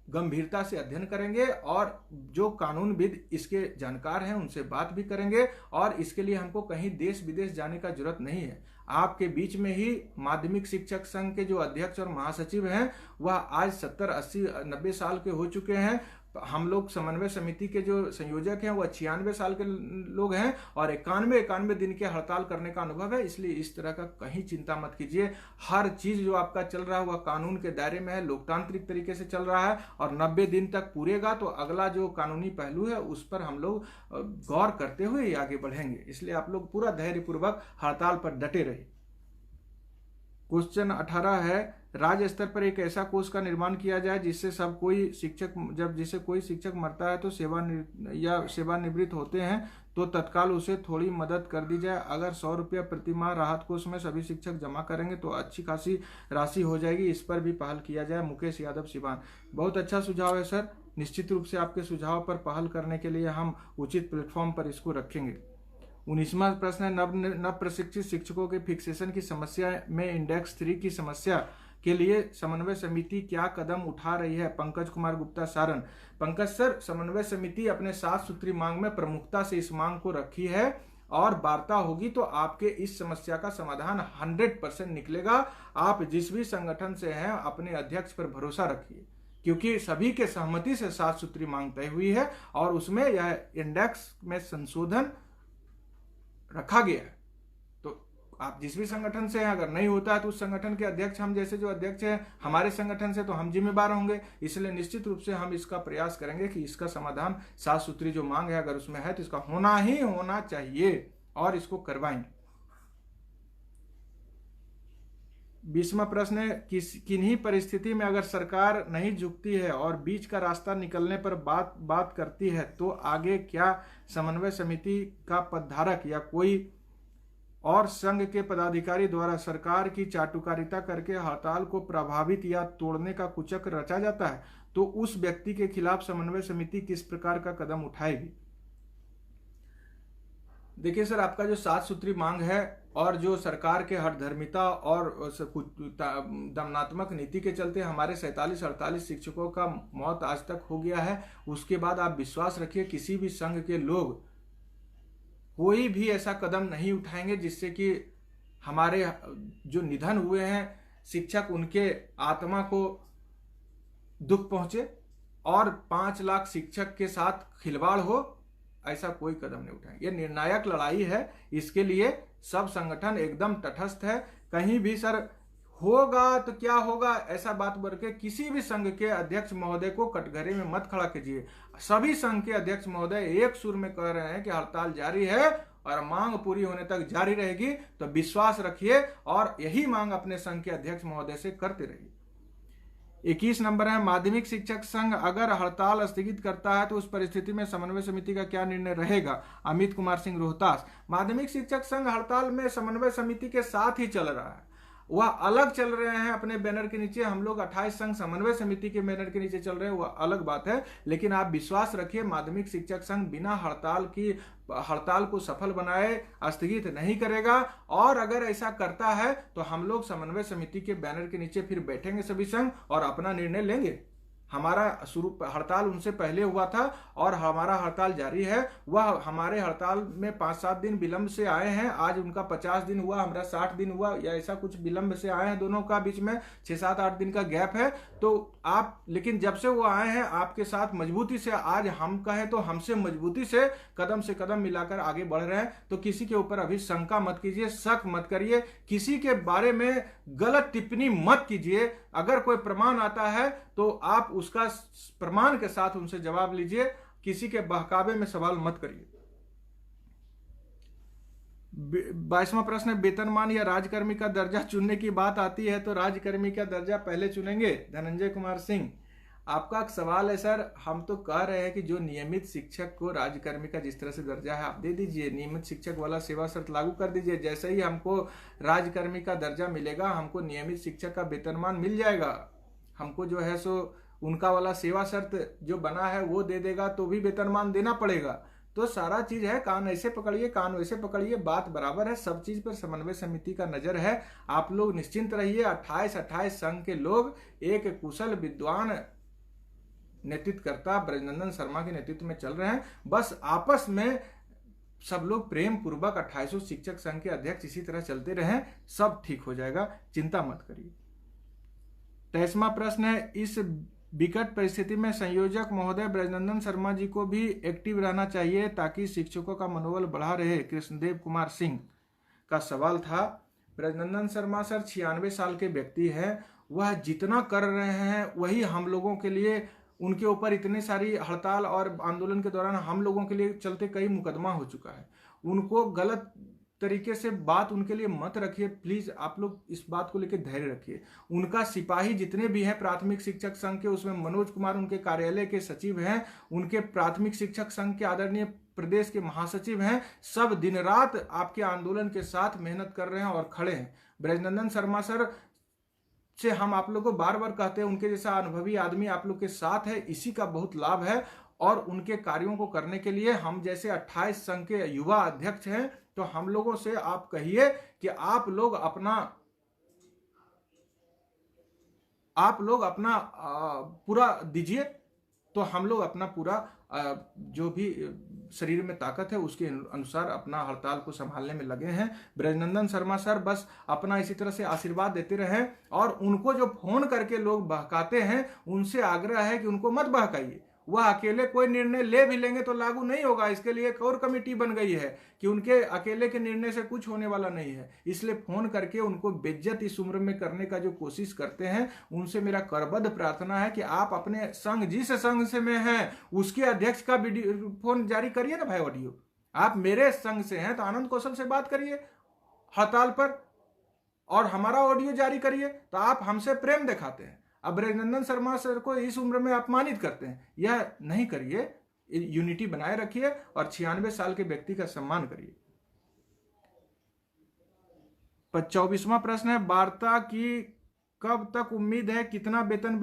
गंभीरता से अध्ययन करेंगे और जो कानूनविद इसके जानकार हैं उनसे बात भी करेंगे। और इसके लिए हमको कहीं देश विदेश जाने का जरूरत नहीं है। आपके बीच में ही माध्यमिक शिक्षक संघ के जो अध्यक्ष और महासचिव हैं वह आज 70, 80, 90 साल के हो चुके हैं। हम लोग समन्वय समिति के जो संयोजक हैं वह 96 साल के लोग हैं और 91 दिन के हड़ताल करने का अनुभव है। इसलिए इस तरह का कहीं चिंता मत कीजिए। हर चीज जो आपका चल रहा है वह कानून के दायरे में है, लोकतांत्रिक तरीके से चल रहा है और 90 दिन तक पूरेगा तो अगला जो कानूनी पहलू है उस पर हम लोग गौर करते हुए ही आगे बढ़ेंगे। इसलिए आप लोग पूरा धैर्यपूर्वक हड़ताल पर डटे रहिए। क्वेश्चन 18 है, राज्य स्तर पर एक ऐसा कोष का निर्माण किया जाए जिससे जिसे कोई शिक्षक मरता है तो सेवानिवृत्त होते हैं तो तत्काल उसे थोड़ी मदद कर दी जाए। अगर 100 रुपया प्रति माह राहत कोष में सभी शिक्षक जमा करेंगे तो अच्छी खासी राशि हो जाएगी। इस पर भी पहल किया जाए। मुकेश यादव सिवान। बहुत अच्छा सुझाव है सर। निश्चित रूप से आपके सुझाव पर पहल करने के लिए हम उचित प्लेटफॉर्म पर इसको रखेंगे। 19वां प्रश्न है, नव प्रशिक्षित शिक्षकों के फिक्सेशन की समस्या में इंडेक्स 3 की समस्या के लिए समन्वय समिति क्या कदम उठा रही है? पंकज कुमार गुप्ता सारण। पंकज सर, समन्वय समिति अपने 7 सूत्री मांग में प्रमुखता से इस मांग को रखी है और वार्ता होगी तो आपके इस समस्या का समाधान 100% निकलेगा। आप जिस भी संगठन से हैं अपने अध्यक्ष पर भरोसा रखिए क्योंकि सभी के सहमति से 7 सूत्री मांग तय हुई है और उसमें यह इंडेक्स में संशोधन रखा गया है। तो आप जिस भी संगठन से हैं अगर नहीं होता है तो उस संगठन के अध्यक्ष, हम जैसे जो अध्यक्ष हैं हमारे संगठन से, तो हम जिम्मेदार होंगे। इसलिए निश्चित रूप से हम इसका प्रयास करेंगे कि इसका समाधान 7 सूत्री जो मांग है अगर उसमें है तो इसका होना ही होना चाहिए और इसको करवाएंगे। 20वां प्रश्न है, किन्हीं परिस्थिति में अगर सरकार नहीं झुकती है और बीच का रास्ता निकलने पर बात करती है तो आगे क्या समन्वय समिति का पदधारक या कोई और संघ के पदाधिकारी द्वारा सरकार की चाटुकारिता करके हड़ताल को प्रभावित या तोड़ने का कुचक्र रचा जाता है तो उस व्यक्ति के खिलाफ समन्वय समिति किस प्रकार का कदम उठाएगी? देखिए सर, आपका जो 7 सूत्री मांग है और जो सरकार के हठधर्मिता और दमनात्मक नीति के चलते हमारे 47-48 शिक्षकों का मौत आज तक हो गया है, उसके बाद आप विश्वास रखिए किसी भी संघ के लोग कोई भी ऐसा कदम नहीं उठाएंगे जिससे कि हमारे जो निधन हुए हैं शिक्षक उनके आत्मा को दुख पहुंचे और 5 लाख शिक्षक के साथ खिलवाड़ हो, ऐसा कोई कदम नहीं उठाएंगे। यह निर्णायक लड़ाई है, इसके लिए सब संगठन एकदम तटस्थ है। कहीं भी सर होगा तो क्या होगा ऐसा बात बोल के किसी भी संघ के अध्यक्ष महोदय को कटघरे में मत खड़ा कीजिए। सभी संघ के अध्यक्ष महोदय एक सुर में कह रहे हैं कि हड़ताल जारी है और मांग पूरी होने तक जारी रहेगी, तो विश्वास रखिए और यही मांग अपने संघ के अध्यक्ष महोदय से करते रहिए। 21 नंबर है, माध्यमिक शिक्षक संघ अगर हड़ताल स्थगित करता है तो उस परिस्थिति में समन्वय समिति का क्या निर्णय रहेगा? अमित कुमार सिंह रोहतास। माध्यमिक शिक्षक संघ हड़ताल में समन्वय समिति के साथ ही चल रहा है, वह अलग चल रहे हैं अपने बैनर के नीचे। हम लोग 28 संघ समन्वय समिति के बैनर के नीचे चल रहे हैं, वह अलग बात है। लेकिन आप विश्वास रखिए माध्यमिक शिक्षक संघ बिना हड़ताल को सफल बनाए स्थगित नहीं करेगा और अगर ऐसा करता है तो हम लोग समन्वय समिति के बैनर के नीचे फिर बैठेंगे सभी संघ और अपना निर्णय लेंगे। हमारा हड़ताल उनसे पहले हुआ था और हमारा हड़ताल जारी है। वह हमारे हड़ताल में 5-7 दिन विलंब से आए हैं, आज उनका 50 दिन हुआ, हमारा 60 दिन हुआ या ऐसा कुछ विलंब से आए हैं। दोनों का बीच में 6-7-8 दिन का गैप है। तो आप, लेकिन जब से वो आए हैं आपके साथ मजबूती से, आज हम कहें तो हमसे मजबूती से कदम मिलाकर आगे बढ़ रहे हैं। तो किसी के ऊपर अभी शंका मत कीजिए, शक मत करिए, किसी के बारे में गलत टिप्पणी मत कीजिए। अगर कोई प्रमाण आता है तो आप उसका प्रमाण के साथ उनसे जवाब लीजिए, किसी के बहकावे में सवाल मत करिए। 22वां प्रश्न, वेतनमान या राजकर्मी का दर्जा चुनने की बात आती है तो राजकर्मी का दर्जा पहले चुनेंगे? धनंजय कुमार सिंह। आपका सवाल है सर, हम तो कह रहे हैं कि जो नियमित शिक्षक को राजकर्मी का जिस तरह से दर्जा है आप दे दीजिए, नियमित शिक्षक वाला सेवा शर्त लागू कर दीजिए। जैसे ही हमको राजकर्मी का दर्जा मिलेगा हमको नियमित शिक्षक का वेतनमान मिल जाएगा। हमको जो है सो उनका वाला सेवा शर्त जो बना है वो दे देगा तो भी वेतनमान देना पड़ेगा। तो सारा चीज है, कान ऐसे पकड़िए कान वैसे पकड़िए, बात बराबर है। सब चीज पर समन्वय समिति का नजर है। आप लोग निश्चिंत रहिए। 28 संघ के लोग एक कुशल विद्वान नेतृत्वकर्ता ब्रजनंदन शर्मा के नेतृत्व में चल रहे हैं। बस आपस में सब लोग प्रेम पूर्वक 2800 शिक्षक संघ के अध्यक्ष इसी तरह चलते रहें, सब ठीक हो जाएगा, चिंता मत करिए। 23वां प्रश्न है, इस विकट परिस्थिति में संयोजक महोदय ब्रजनंदन शर्मा जी को भी एक्टिव रहना चाहिए ताकि शिक्षकों का मनोबल बढ़ा रहे। कृष्णदेव कुमार सिंह का सवाल था। ब्रजनंदन शर्मा सर 96 साल के व्यक्ति हैं, वह जितना कर रहे हैं वही हम लोगों के लिए, उनके ऊपर इतनी सारी हड़ताल और आंदोलन के दौरान हम लोगों के लिए चलते कई मुकदमा हो चुका है। उनको गलत तरीके से बात उनके लिए मत रखिए, प्लीज आप लोग इस बात को लेकर धैर्य रखिए। उनका सिपाही जितने भी हैं प्राथमिक शिक्षक संघ के, उसमें मनोज कुमार उनके कार्यालय के सचिव हैं, उनके प्राथमिक शिक्षक संघ के आदरणीय प्रदेश के महासचिव हैं, सब दिन रात आपके आंदोलन के साथ मेहनत कर रहे हैं और खड़े हैं। ब्रजनंदन शर्मा सर से हम आप लोग को बार बार कहते हैं, उनके जैसा अनुभवी आदमी आप लोग के साथ है, इसी का बहुत लाभ है। और उनके कार्यों को करने के लिए हम जैसे 28 संघ के युवा अध्यक्ष हैं, तो हम लोगों से आप कहिए कि आप लोग अपना पूरा दीजिए, तो हम लोग अपना पूरा जो भी शरीर में ताकत है उसके अनुसार अपना हड़ताल को संभालने में लगे हैं। ब्रजनंदन शर्मा सर बस अपना इसी तरह से आशीर्वाद देते रहें, और उनको जो फोन करके लोग बहकाते हैं उनसे आग्रह है कि उनको मत बहकाइए। वह अकेले कोई निर्णय ले भी लेंगे तो लागू नहीं होगा। इसके लिए एक और कमेटी बन गई है कि उनके अकेले के निर्णय से कुछ होने वाला नहीं है। इसलिए फोन करके उनको बेइज्जत इस उम्र में करने का जो कोशिश करते हैं, उनसे मेरा करबद्ध प्रार्थना है कि आप अपने संघ, जिस संघ से में हैं उसके अध्यक्ष का वीडियो फोन जारी करिए ना भाई, ऑडियो। आप मेरे संघ से हैं तो आनंद कौशल से बात करिए हड़ताल पर, और हमारा ऑडियो जारी करिए, तो आप हमसे प्रेम दिखाते हैं। अब ब्रजनंदन शर्मा सर को इस उम्र में अपमानित करते हैं, यह नहीं करिए। यूनिटी बनाए रखिए और 96 साल के व्यक्ति का सम्मान करिए। 24वां प्रश्न है, वार्ता की कब तक उम्मीद है? कितना वेतन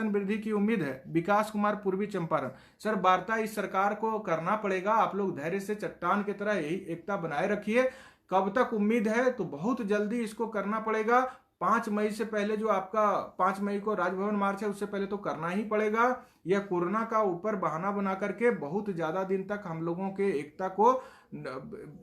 वृद्धि की उम्मीद है? विकास कुमार, पूर्वी चंपारण। सर वार्ता इस सरकार को करना पड़ेगा, आप लोग धैर्य से चट्टान की तरह यही एकता बनाए रखिए। कब तक उम्मीद है? तो बहुत जल्दी इसको करना पड़ेगा। 5 मई से पहले, जो आपका 5 मई को राजभवन मार्च है, उससे पहले तो करना ही पड़ेगा। यह कोरोना का ऊपर बहाना बना करके बहुत ज्यादा दिन तक हम लोगों के एकता को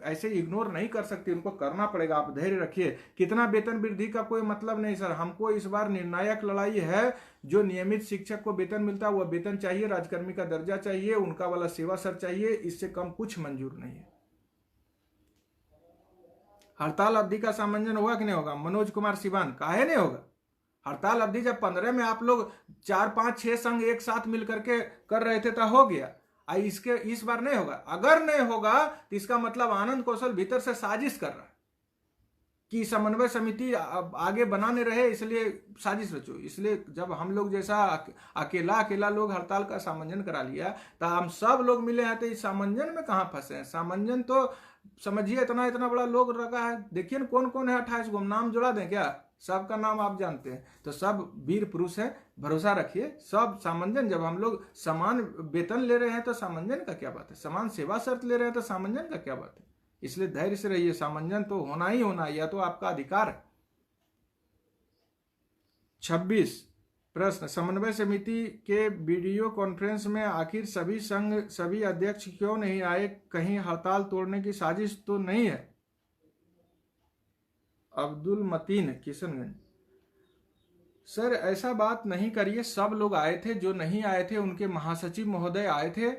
ऐसे इग्नोर नहीं कर सकते, उनको करना पड़ेगा। आप धैर्य रखिए। कितना वेतन वृद्धि का कोई मतलब नहीं सर, हमको इस बार निर्णायक लड़ाई है। जो नियमित शिक्षक को वेतन मिलता है वह वेतन चाहिए, राजकर्मी का दर्जा चाहिए, उनका वाला सेवा सर चाहिए, इससे कम कुछ मंजूर नहीं है। हड़ताल अवधि का सामंजन होगा कि नहीं होगा? मनोज कुमार सिवान, काहे नहीं होगा? हड़ताल अवधि जब 15 में आप लोग 4, 5, 6 संघ एक साथ मिलकर के कर रहे थे तो हो गया। इस बार नहीं होगा। अगर नहीं होगा तो इसका मतलब आनंद कौशल भीतर से साजिश कर रहा है कि समन्वय समिति आगे बनाने रहे, इसलिए साजिश रचो। इसलिए जब हम लोग जैसा अकेला लोग हड़ताल का सामंजन करा लिया, तो हम सब लोग मिले हैं, तो इस सामंजन में कहाँ फंसे हैं? सामंजन तो समझिए इतना बड़ा लोग रखा है। देखिए ना कौन कौन है, 28 को नाम जोड़ा दें क्या? सबका नाम आप जानते हैं, तो सब वीर पुरुष है। भरोसा रखिए, सब सामंजन। जब हम लोग समान वेतन ले रहे हैं तो सामंजन का क्या बात है? समान सेवा शर्त ले रहे हैं तो सामंजन का क्या बात है? इसलिए धैर्य से रहिए, सामंजन तो होना ही होना है, यह तो आपका अधिकार है। 26 प्रश्न, समन्वय समिति के वीडियो कॉन्फ्रेंस में आखिर सभी संघ, सभी अध्यक्ष क्यों नहीं आए? कहीं हड़ताल तोड़ने की साजिश तो नहीं है? अब्दुल मतीन, किशनगंज। सर ऐसा बात नहीं करिए, सब लोग आए थे। जो नहीं आए थे उनके महासचिव महोदय आए थे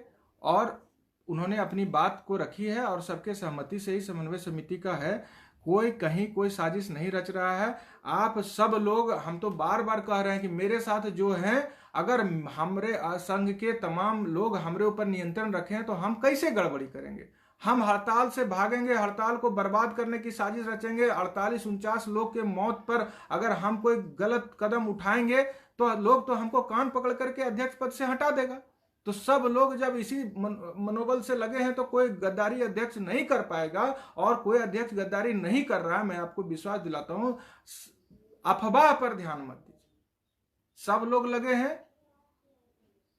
और उन्होंने अपनी बात को रखी है, और सबके सहमति से ही समन्वय समिति का है। कोई कहीं कोई साजिश नहीं रच रहा है। आप सब लोग, हम तो बार बार कह रहे हैं कि मेरे साथ जो है, अगर हमारे संघ के तमाम लोग हमारे ऊपर नियंत्रण रखें तो हम कैसे गड़बड़ी करेंगे? हम हड़ताल से भागेंगे, हड़ताल को बर्बाद करने की साजिश रचेंगे। 48-49 लोग के मौत पर अगर हम कोई गलत कदम उठाएंगे तो लोग तो हमको कान पकड़ करके अध्यक्ष पद से हटा देगा। तो सब लोग जब इसी मनोबल से लगे हैं तो कोई गद्दारी अध्यक्ष नहीं कर पाएगा, और कोई अध्यक्ष गद्दारी नहीं कर रहा है, मैं आपको विश्वास दिलाता हूं। अफवाह पर ध्यान मत दीजिए, सब लोग लगे हैं।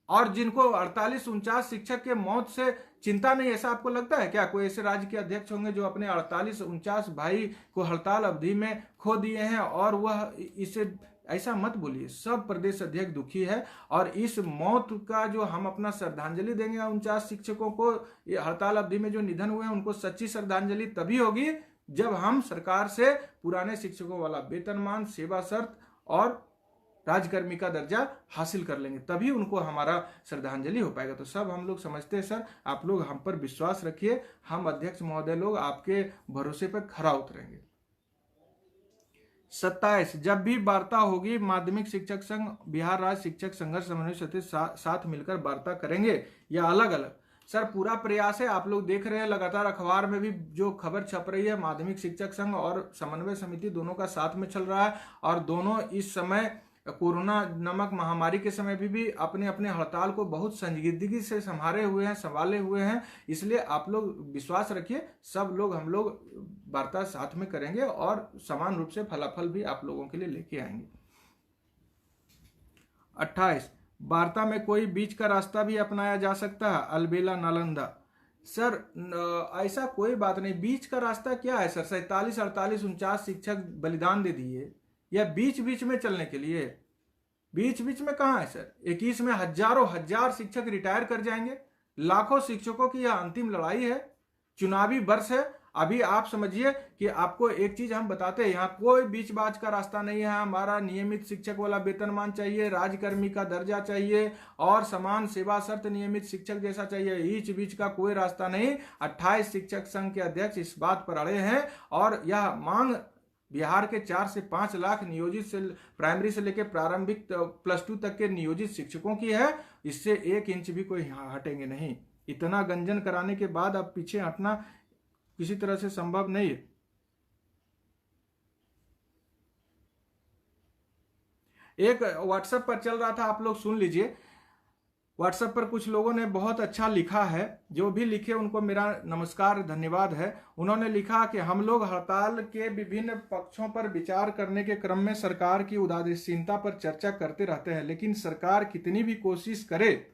और जिनको 48-49 शिक्षक के मौत से चिंता नहीं, ऐसा आपको लगता है क्या? कोई ऐसे राज्य के अध्यक्ष होंगे जो अपने 48-49 भाई को हड़ताल अवधि में खो दिए हैं और वह इसे ऐसा मत बोलिए। सब प्रदेश अध्यक्ष दुखी है और इस मौत का जो हम अपना श्रद्धांजलि देंगे 49 शिक्षकों को, ये हड़ताल अवधि में जो निधन हुए हैं उनको सच्ची श्रद्धांजलि तभी होगी जब हम सरकार से पुराने शिक्षकों वाला वेतनमान, सेवा शर्त और राजकर्मी का दर्जा हासिल कर लेंगे, तभी उनको हमारा श्रद्धांजलि हो पाएगा। तो सब हम लोग समझते हैं सर, आप लोग हम पर विश्वास रखिए, हम अध्यक्ष महोदय लोग आपके भरोसे पर खरा उतरेंगे। 27 जब भी वार्ता होगी माध्यमिक शिक्षक संघ बिहार राज्य शिक्षक संघर्ष समन्वय समिति साथ मिलकर वार्ता करेंगे या अलग अलग? सर पूरा प्रयास है, आप लोग देख रहे हैं लगातार अखबार में भी जो खबर छप रही है, माध्यमिक शिक्षक संघ और समन्वय समिति दोनों का साथ में चल रहा है और दोनों इस समय कोरोना नामक महामारी के समय भी अपने अपने हड़ताल को बहुत संजीदगी से संभाले हुए हैं। इसलिए आप लोग विश्वास रखिए, सब लोग हम लोग वार्ता साथ में करेंगे और समान रूप से फलाफल भी आप लोगों के लिए लेके आएंगे। 28 वार्ता में कोई बीच का रास्ता भी अपनाया जा सकता है, अलबेला नालंदा। सर ऐसा कोई बात नहीं, बीच का रास्ता क्या है सर? 47, 48, 49 शिक्षक बलिदान दे दिए, या बीच बीच में चलने के लिए? बीच बीच में कहाँ है सर? 21 में हजारों हजार शिक्षक रिटायर कर जाएंगे, लाखों शिक्षकों की यह अंतिम लड़ाई है, चुनावी वर्ष है। अभी आप समझिए कि आपको एक चीज हम बताते हैं, यहाँ कोई बीच बाज का रास्ता नहीं है। हमारा नियमित शिक्षक वाला वेतनमान चाहिए, राजकर्मी का दर्जा चाहिए और समान सेवा शर्त नियमित शिक्षक जैसा चाहिए। बीच बीच का कोई रास्ता नहीं। 28 शिक्षक संघ के अध्यक्ष इस बात पर अड़े हैं और यह मांग बिहार के 4 से 5 लाख नियोजित से प्राइमरी से लेकर प्रारंभिक +2 तक के नियोजित शिक्षकों की है। इससे 1 इंच भी कोई हटेंगे नहीं। इतना गंजन कराने के बाद अब पीछे हटना किसी तरह से संभव नहीं है। एक व्हाट्सएप पर चल रहा था, आप लोग सुन लीजिए। व्हाट्सएप पर कुछ लोगों ने बहुत अच्छा लिखा है, जो भी लिखे उनको मेरा नमस्कार, धन्यवाद है। उन्होंने लिखा कि हम लोग हड़ताल के विभिन्न पक्षों पर विचार करने के क्रम में सरकार की उदासीनता पर चर्चा करते रहते हैं, लेकिन सरकार कितनी भी कोशिश करे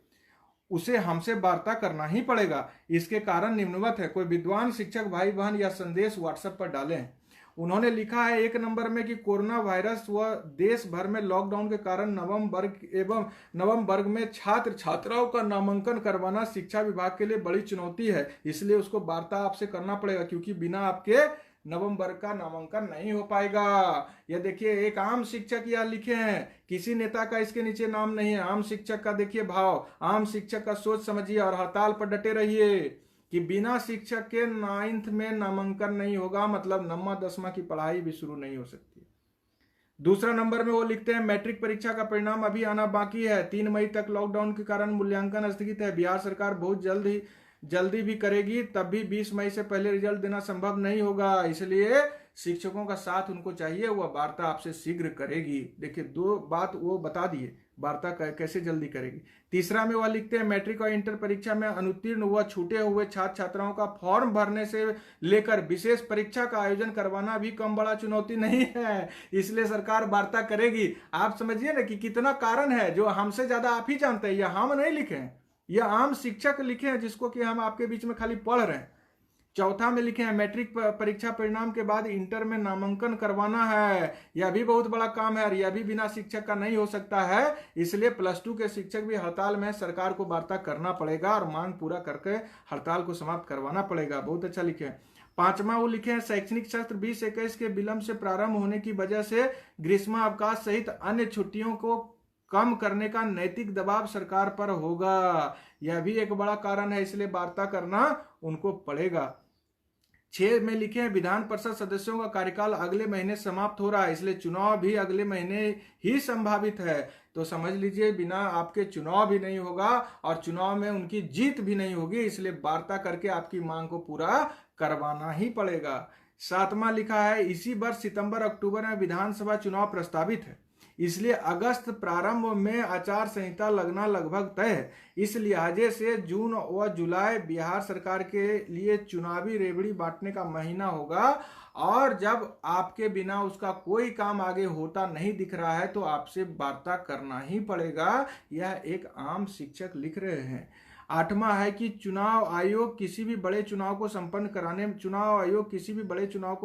उसे हमसे वार्ता करना ही पड़ेगा। इसके कारण निम्नवत है, कोई विद्वान शिक्षक भाई बहन या संदेश व्हाट्सएप पर डालें। उन्होंने लिखा है 1 नंबर में कि कोरोना वायरस व देश भर में लॉकडाउन के कारण नवम वर्ग में छात्र छात्राओं का नामांकन करवाना शिक्षा विभाग के लिए बड़ी चुनौती है, इसलिए उसको वार्ता आपसे करना पड़ेगा, क्योंकि बिना आपके नवम वर्ग का नामांकन नहीं हो पाएगा। यह देखिए, एक आम शिक्षक यह लिखे हैं, किसी नेता का इसके नीचे नाम नहीं है। आम शिक्षक का देखिए भाव, आम शिक्षक का सोच समझिए और हड़ताल पर डटे रहिए कि बिना शिक्षक के 9th में नामांकन नहीं होगा, मतलब 9वां 10वां की पढ़ाई भी शुरू नहीं हो सकती। दूसरा नंबर में वो लिखते हैं, मैट्रिक परीक्षा का परिणाम अभी आना बाकी है। 3 मई तक लॉकडाउन के कारण मूल्यांकन स्थगित है। बिहार सरकार बहुत जल्दी भी करेगी, तब भी 20 मई से पहले रिजल्ट देना संभव नहीं होगा। इसलिए शिक्षकों का साथ उनको चाहिए, वह वार्ता आपसे शीघ्र करेगी। देखिए 2 बात वो बता दिए, वार्ता कैसे जल्दी करेगी। तीसरा में वह लिखते हैं, मैट्रिक और इंटर परीक्षा में अनुत्तीर्ण व छूटे हुए छात्र छात्राओं का फॉर्म भरने से लेकर विशेष परीक्षा का आयोजन करवाना भी कम बड़ा चुनौती नहीं है, इसलिए सरकार वार्ता करेगी। आप समझिए ना कि कितना कारण है, जो हमसे ज्यादा आप ही जानते हैं। यह हम नहीं लिखे हैं, यह आम शिक्षक लिखे हैं, जिसको कि हम आपके बीच में खाली पढ़ रहे हैं। चौथा में लिखे हैं, मैट्रिक परीक्षा परिणाम के बाद इंटर में नामांकन करवाना है। यह भी बहुत बड़ा काम है और यह भी बिना शिक्षक का नहीं हो सकता है, इसलिए +2 के शिक्षक भी हड़ताल में। सरकार को वार्ता करना पड़ेगा और मांग पूरा करके हड़ताल को समाप्त करवाना पड़ेगा। बहुत अच्छा लिखे हैं। 5वां वो लिखे हैं, शैक्षणिक सत्र 2021 के विलंब से प्रारंभ होने की वजह से ग्रीष्मावकाश सहित अन्य छुट्टियों को कम करने का नैतिक दबाव सरकार पर होगा। यह भी एक बड़ा कारण है, इसलिए वार्ता करना उनको पड़ेगा। 6 में लिखे हैं, विधान परिषद सदस्यों का कार्यकाल अगले महीने समाप्त हो रहा है, इसलिए चुनाव भी अगले महीने ही संभावित है। तो समझ लीजिए, बिना आपके चुनाव भी नहीं होगा और चुनाव में उनकी जीत भी नहीं होगी, इसलिए वार्ता करके आपकी मांग को पूरा करवाना ही पड़ेगा। 7वां लिखा है, इसी वर्ष सितंबर अक्टूबर में विधानसभा चुनाव प्रस्तावित है, इसलिए अगस्त प्रारंभ में आचार संहिता लगना लगभग तय है। इस लिहाजे से जून व जुलाई बिहार सरकार के लिए चुनावी रेवड़ी बांटने का महीना होगा और जब आपके बिना उसका कोई काम आगे होता नहीं दिख रहा है तो आपसे वार्ता करना ही पड़ेगा। यह एक आम शिक्षक लिख रहे हैं। 8वां है कि चुनाव आयोग किसी भी बड़े चुनाव को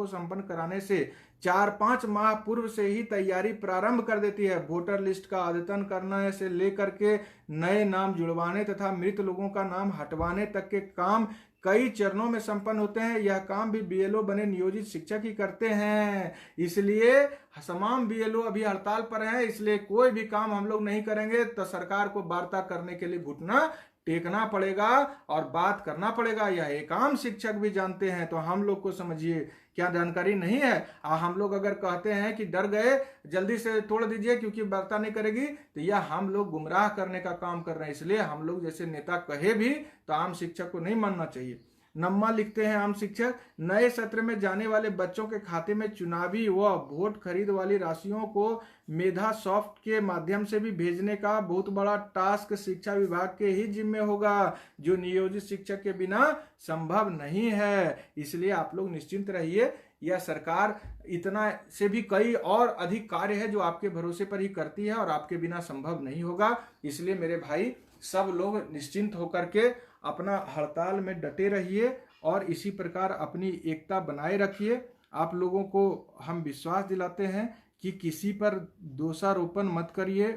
संपन्न कराने से 4-5 माह पूर्व से ही तैयारी प्रारंभ कर देती है। वोटर लिस्ट का अद्यतन करने से लेकर के नए नाम जुड़वाने तथा मृत लोगों का नाम हटवाने तक के काम कई चरणों में संपन्न होते हैं। यह काम भी बीएलओ बने नियोजित शिक्षक ही करते हैं। इसलिए तमाम बीएलओ अभी हड़ताल पर हैं, इसलिए कोई भी काम हम लोग नहीं करेंगे तो सरकार को वार्ता करने के लिए घुटना टेकना पड़ेगा और बात करना पड़ेगा। यह एक आम शिक्षक भी जानते हैं, तो हम लोग को समझिए क्या जानकारी नहीं है। हम लोग अगर कहते हैं कि डर गए जल्दी से तोड़ दीजिए क्योंकि वार्ता नहीं करेगी, तो यह हम लोग गुमराह करने का काम कर रहे हैं। इसलिए हम लोग जैसे नेता कहे भी तो आम शिक्षक को नहीं मानना चाहिए। 9वां लिखते हैं आम शिक्षक, नए सत्र में जाने वाले बच्चों के खाते में चुनावी व वोट खरीद वाली राशियों को मेधा सॉफ्ट के माध्यम से भी भेजने का बहुत बड़ा टास्क शिक्षा विभाग के ही जिम्मे होगा, जो नियोजित शिक्षक के बिना संभव नहीं है। इसलिए आप लोग निश्चिंत रहिए, यह सरकार इतना से भी कई और अधिक कार्य है जो आपके भरोसे पर ही करती है और आपके बिना संभव नहीं होगा। इसलिए मेरे भाई सब लोग निश्चिंत होकर के अपना हड़ताल में डटे रहिए और इसी प्रकार अपनी एकता बनाए रखिए। आप लोगों को हम विश्वास दिलाते हैं कि किसी पर दोषारोपण मत करिए।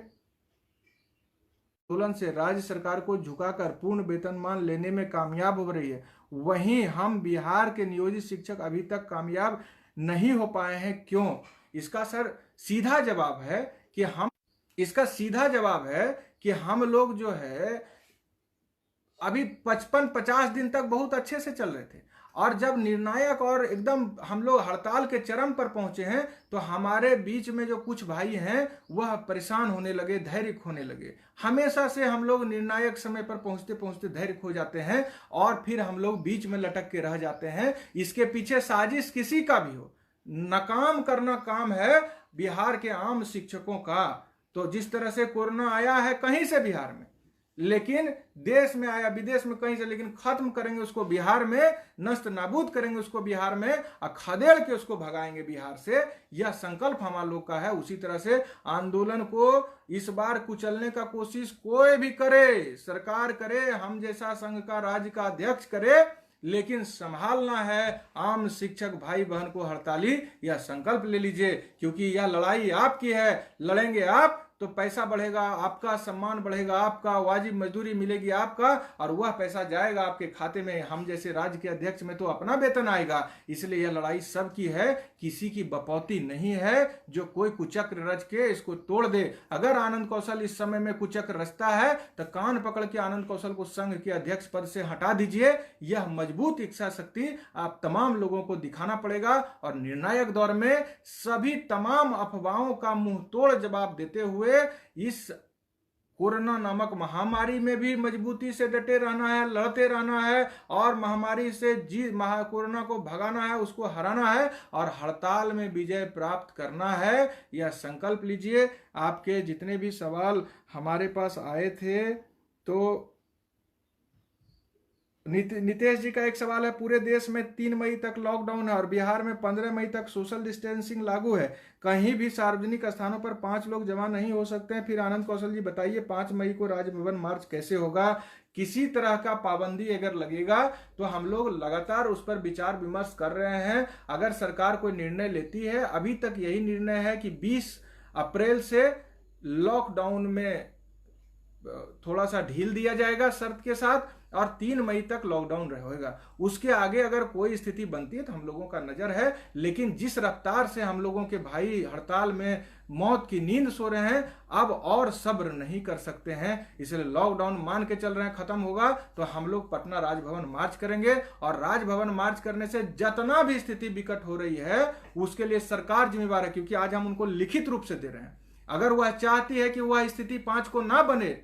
आंदोलन से राज्य सरकार को झुकाकर पूर्ण वेतनमान लेने में कामयाब हो रही है, वहीं हम बिहार के नियोजित शिक्षक अभी तक कामयाब नहीं हो पाए हैं। क्यों? इसका सीधा जवाब है कि हम लोग जो है अभी 55-50 दिन तक बहुत अच्छे से चल रहे थे, और जब निर्णायक और एकदम हम लोग हड़ताल के चरम पर पहुंचे हैं तो हमारे बीच में जो कुछ भाई हैं वह परेशान होने लगे, धैर्य खोने लगे। हमेशा से हम लोग निर्णायक समय पर पहुंचते पहुंचते धैर्य खो जाते हैं और फिर हम लोग बीच में लटक के रह जाते हैं। इसके पीछे साजिश किसी का भी हो, नाकाम करना काम है बिहार के आम शिक्षकों का। तो जिस तरह से कोरोना आया है कहीं से बिहार में, लेकिन देश में आया विदेश में कहीं से, लेकिन खत्म करेंगे उसको बिहार में, नष्ट नाबूद करेंगे उसको बिहार में और खदेड़ के उसको भगाएंगे बिहार से। यह संकल्प हमारे लोग का है। उसी तरह से आंदोलन को इस बार कुचलने का कोशिश कोई भी करे, सरकार करे, हम जैसा संघ का राज्य का अध्यक्ष करे, लेकिन संभालना है आम शिक्षक भाई बहन को हड़ताली। यह संकल्प ले लीजिए, क्योंकि यह लड़ाई आपकी है। लड़ेंगे आप तो पैसा बढ़ेगा आपका, सम्मान बढ़ेगा आपका, वाजिब मजदूरी मिलेगी आपका, और वह पैसा जाएगा आपके खाते में। हम जैसे राज्य के अध्यक्ष में तो अपना वेतन आएगा। इसलिए यह लड़ाई सबकी है, किसी की बपौती नहीं है जो कोई कुचक्र रच के इसको तोड़ दे। अगर आनंद कौशल इस समय में कुचक्र रचता है तो कान पकड़ के आनंद कौशल को संघ के अध्यक्ष पद से हटा दीजिए। यह मजबूत इच्छा शक्ति आप तमाम लोगों को दिखाना पड़ेगा और निर्णायक दौर में सभी तमाम अफवाहों का मुंह तोड़ जवाब देते हुए इस कोरोना नामक महामारी में भी मजबूती से डटे रहना है, लड़ते रहना है और महामारी से कोरोना को भगाना है, उसको हराना है और हड़ताल में विजय प्राप्त करना है। यह संकल्प लीजिए। आपके जितने भी सवाल हमारे पास आए थे, तो नितेश जी का एक सवाल है, पूरे देश में 3 मई तक लॉकडाउन है और बिहार में 15 मई तक सोशल डिस्टेंसिंग लागू है। कहीं भी सार्वजनिक स्थानों पर 5 लोग जमा नहीं हो सकते हैं। फिर आनंद कौशल जी बताइए 5 मई को राजभवन मार्च कैसे होगा? किसी तरह का पाबंदी अगर लगेगा तो हम लोग लगातार उस पर विचार विमर्श कर रहे हैं। अगर सरकार कोई निर्णय लेती है, अभी तक यही निर्णय है कि 20 अप्रैल से लॉकडाउन में थोड़ा सा ढील दिया जाएगा शर्त के साथ, और 3 मई तक लॉकडाउन रहेगा। उसके आगे अगर कोई स्थिति बनती है तो हम लोगों का नजर है, लेकिन जिस रफ्तार से हम लोगों के भाई हड़ताल में मौत की नींद सो रहे हैं, अब और सब्र नहीं कर सकते हैं। इसलिए लॉकडाउन मान के चल रहे हैं, खत्म होगा तो हम लोग पटना राजभवन मार्च करेंगे और राजभवन मार्च करने से जितना भी स्थिति विकट हो रही है उसके लिए सरकार जिम्मेवार है, क्योंकि आज हम उनको लिखित रूप से दे रहे हैं। अगर वह चाहती है कि वह स्थिति 5 को ना बने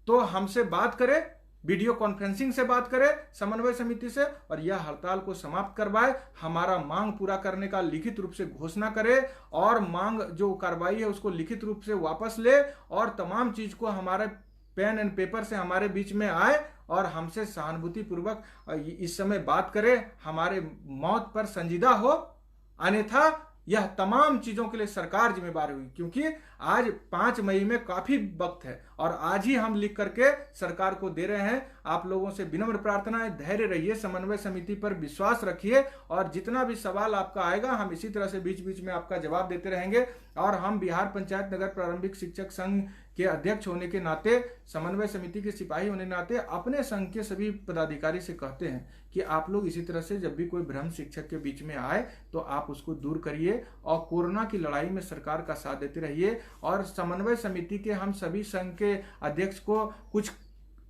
तो हमसे बात करे, वीडियो कॉन्फ्रेंसिंग से बात करें समन्वय समिति से, और यह हड़ताल को समाप्त करवाए, हमारा मांग पूरा करने का लिखित रूप से घोषणा करे और मांग जो कार्रवाई है उसको लिखित रूप से वापस ले, और तमाम चीज को हमारे पेन एंड पेपर से हमारे बीच में आए और हमसे सहानुभूति पूर्वक इस समय बात करे, हमारे मौत पर संजीदा हो। अन्यथा यह तमाम चीजों के लिए सरकार जिम्मेदार हुई, क्योंकि आज 5 मई में काफी वक्त है और आज ही हम लिख करके सरकार को दे रहे हैं। आप लोगों से विनम्र प्रार्थना है, धैर्य रहिए, समन्वय समिति पर विश्वास रखिए और जितना भी सवाल आपका आएगा हम इसी तरह से बीच बीच में आपका जवाब देते रहेंगे। और हम बिहार पंचायत नगर प्रारंभिक शिक्षक संघ के अध्यक्ष होने के नाते, समन्वय समिति के सिपाही होने के नाते अपने संघ के सभी पदाधिकारी से कहते हैं कि आप लोग इसी तरह से जब भी कोई भ्रम शिक्षक के बीच में आए तो आप उसको दूर करिए और कोरोना की लड़ाई में सरकार का साथ देते रहिए। और समन्वय समिति के हम सभी संघ के अध्यक्ष को कुछ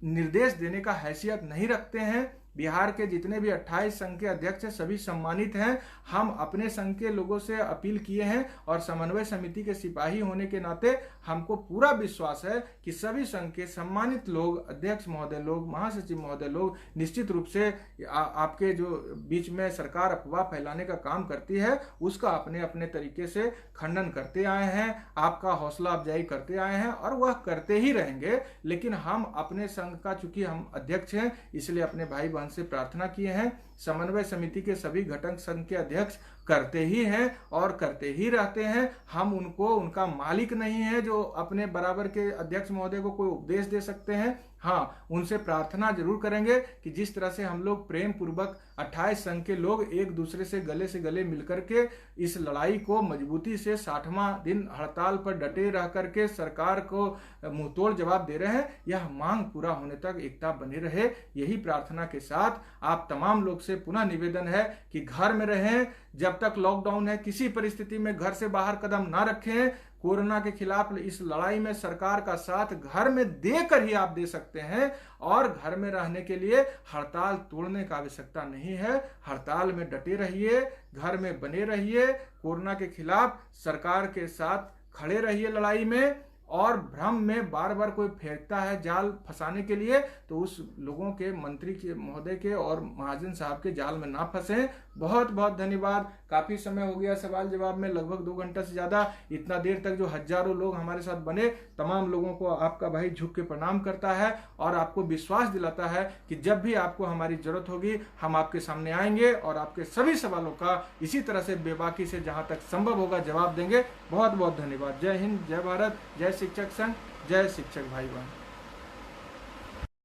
निर्देश देने का हैसियत नहीं रखते हैं। बिहार के जितने भी 28 संघ के अध्यक्ष हैं सभी सम्मानित हैं। हम अपने संघ के लोगों से अपील किए हैं और समन्वय समिति के सिपाही होने के नाते हमको पूरा विश्वास है कि सभी संघ के सम्मानित लोग, अध्यक्ष महोदय लोग, महासचिव महोदय लोग निश्चित रूप से आपके जो बीच में सरकार अफवाह फैलाने का काम करती है उसका अपने अपने तरीके से खंडन करते आए हैं, आपका हौसला अफजाई करते आए हैं और वह करते ही रहेंगे। लेकिन हम अपने संघ का, चूंकि हम अध्यक्ष हैं, इसलिए अपने भाई बहन से प्रार्थना किए हैं। समन्वय समिति के सभी घटक संघ के अध्यक्ष करते ही हैं और करते ही रहते हैं। हम उनको, उनका मालिक नहीं है जो अपने बराबर के अध्यक्ष महोदय को कोई उपदेश दे सकते हैं। हाँ, उनसे प्रार्थना जरूर करेंगे कि जिस तरह से हम लोग प्रेम पूर्वक 28 संघ के लोग एक दूसरे से गले मिलकर के इस लड़ाई को मजबूती से 60वां दिन हड़ताल पर डटे रह करके सरकार को मुंहतोड़ जवाब दे रहे हैं, यह मांग पूरा होने तक एकता बनी रहे। यही प्रार्थना के साथ आप तमाम लोग से पुनः निवेदन है कि घर में रहें, जब तक लॉकडाउन है किसी परिस्थिति में घर से बाहर कदम ना रखें। कोरोना के खिलाफ इस लड़ाई में सरकार का साथ घर में देकर ही आप दे सकते हैं और घर में रहने के लिए हड़ताल तोड़ने का आवश्यकता नहीं है। हड़ताल में डटे रहिए, घर में बने रहिए, कोरोना के खिलाफ सरकार के साथ खड़े रहिए लड़ाई में। और भ्रम में बार बार कोई फेंकता है जाल फंसाने के लिए तो उस लोगों के, मंत्री के महोदय के और महाजन साहब के जाल में ना फंसे। बहुत बहुत धन्यवाद। काफी समय हो गया सवाल जवाब में, लगभग 2 घंटा से ज्यादा। इतना देर तक जो हजारों लोग हमारे साथ बने, तमाम लोगों को आपका भाई झुक के प्रणाम करता है और आपको विश्वास दिलाता है कि जब भी आपको हमारी जरूरत होगी हम आपके सामने आएंगे और आपके सभी सवालों का इसी तरह से बेबाकी से जहां तक संभव होगा जवाब देंगे। बहुत बहुत धन्यवाद। जय हिंद, जय भारत, जय शिक्षक संघ, जय शिक्षक भाई बहन।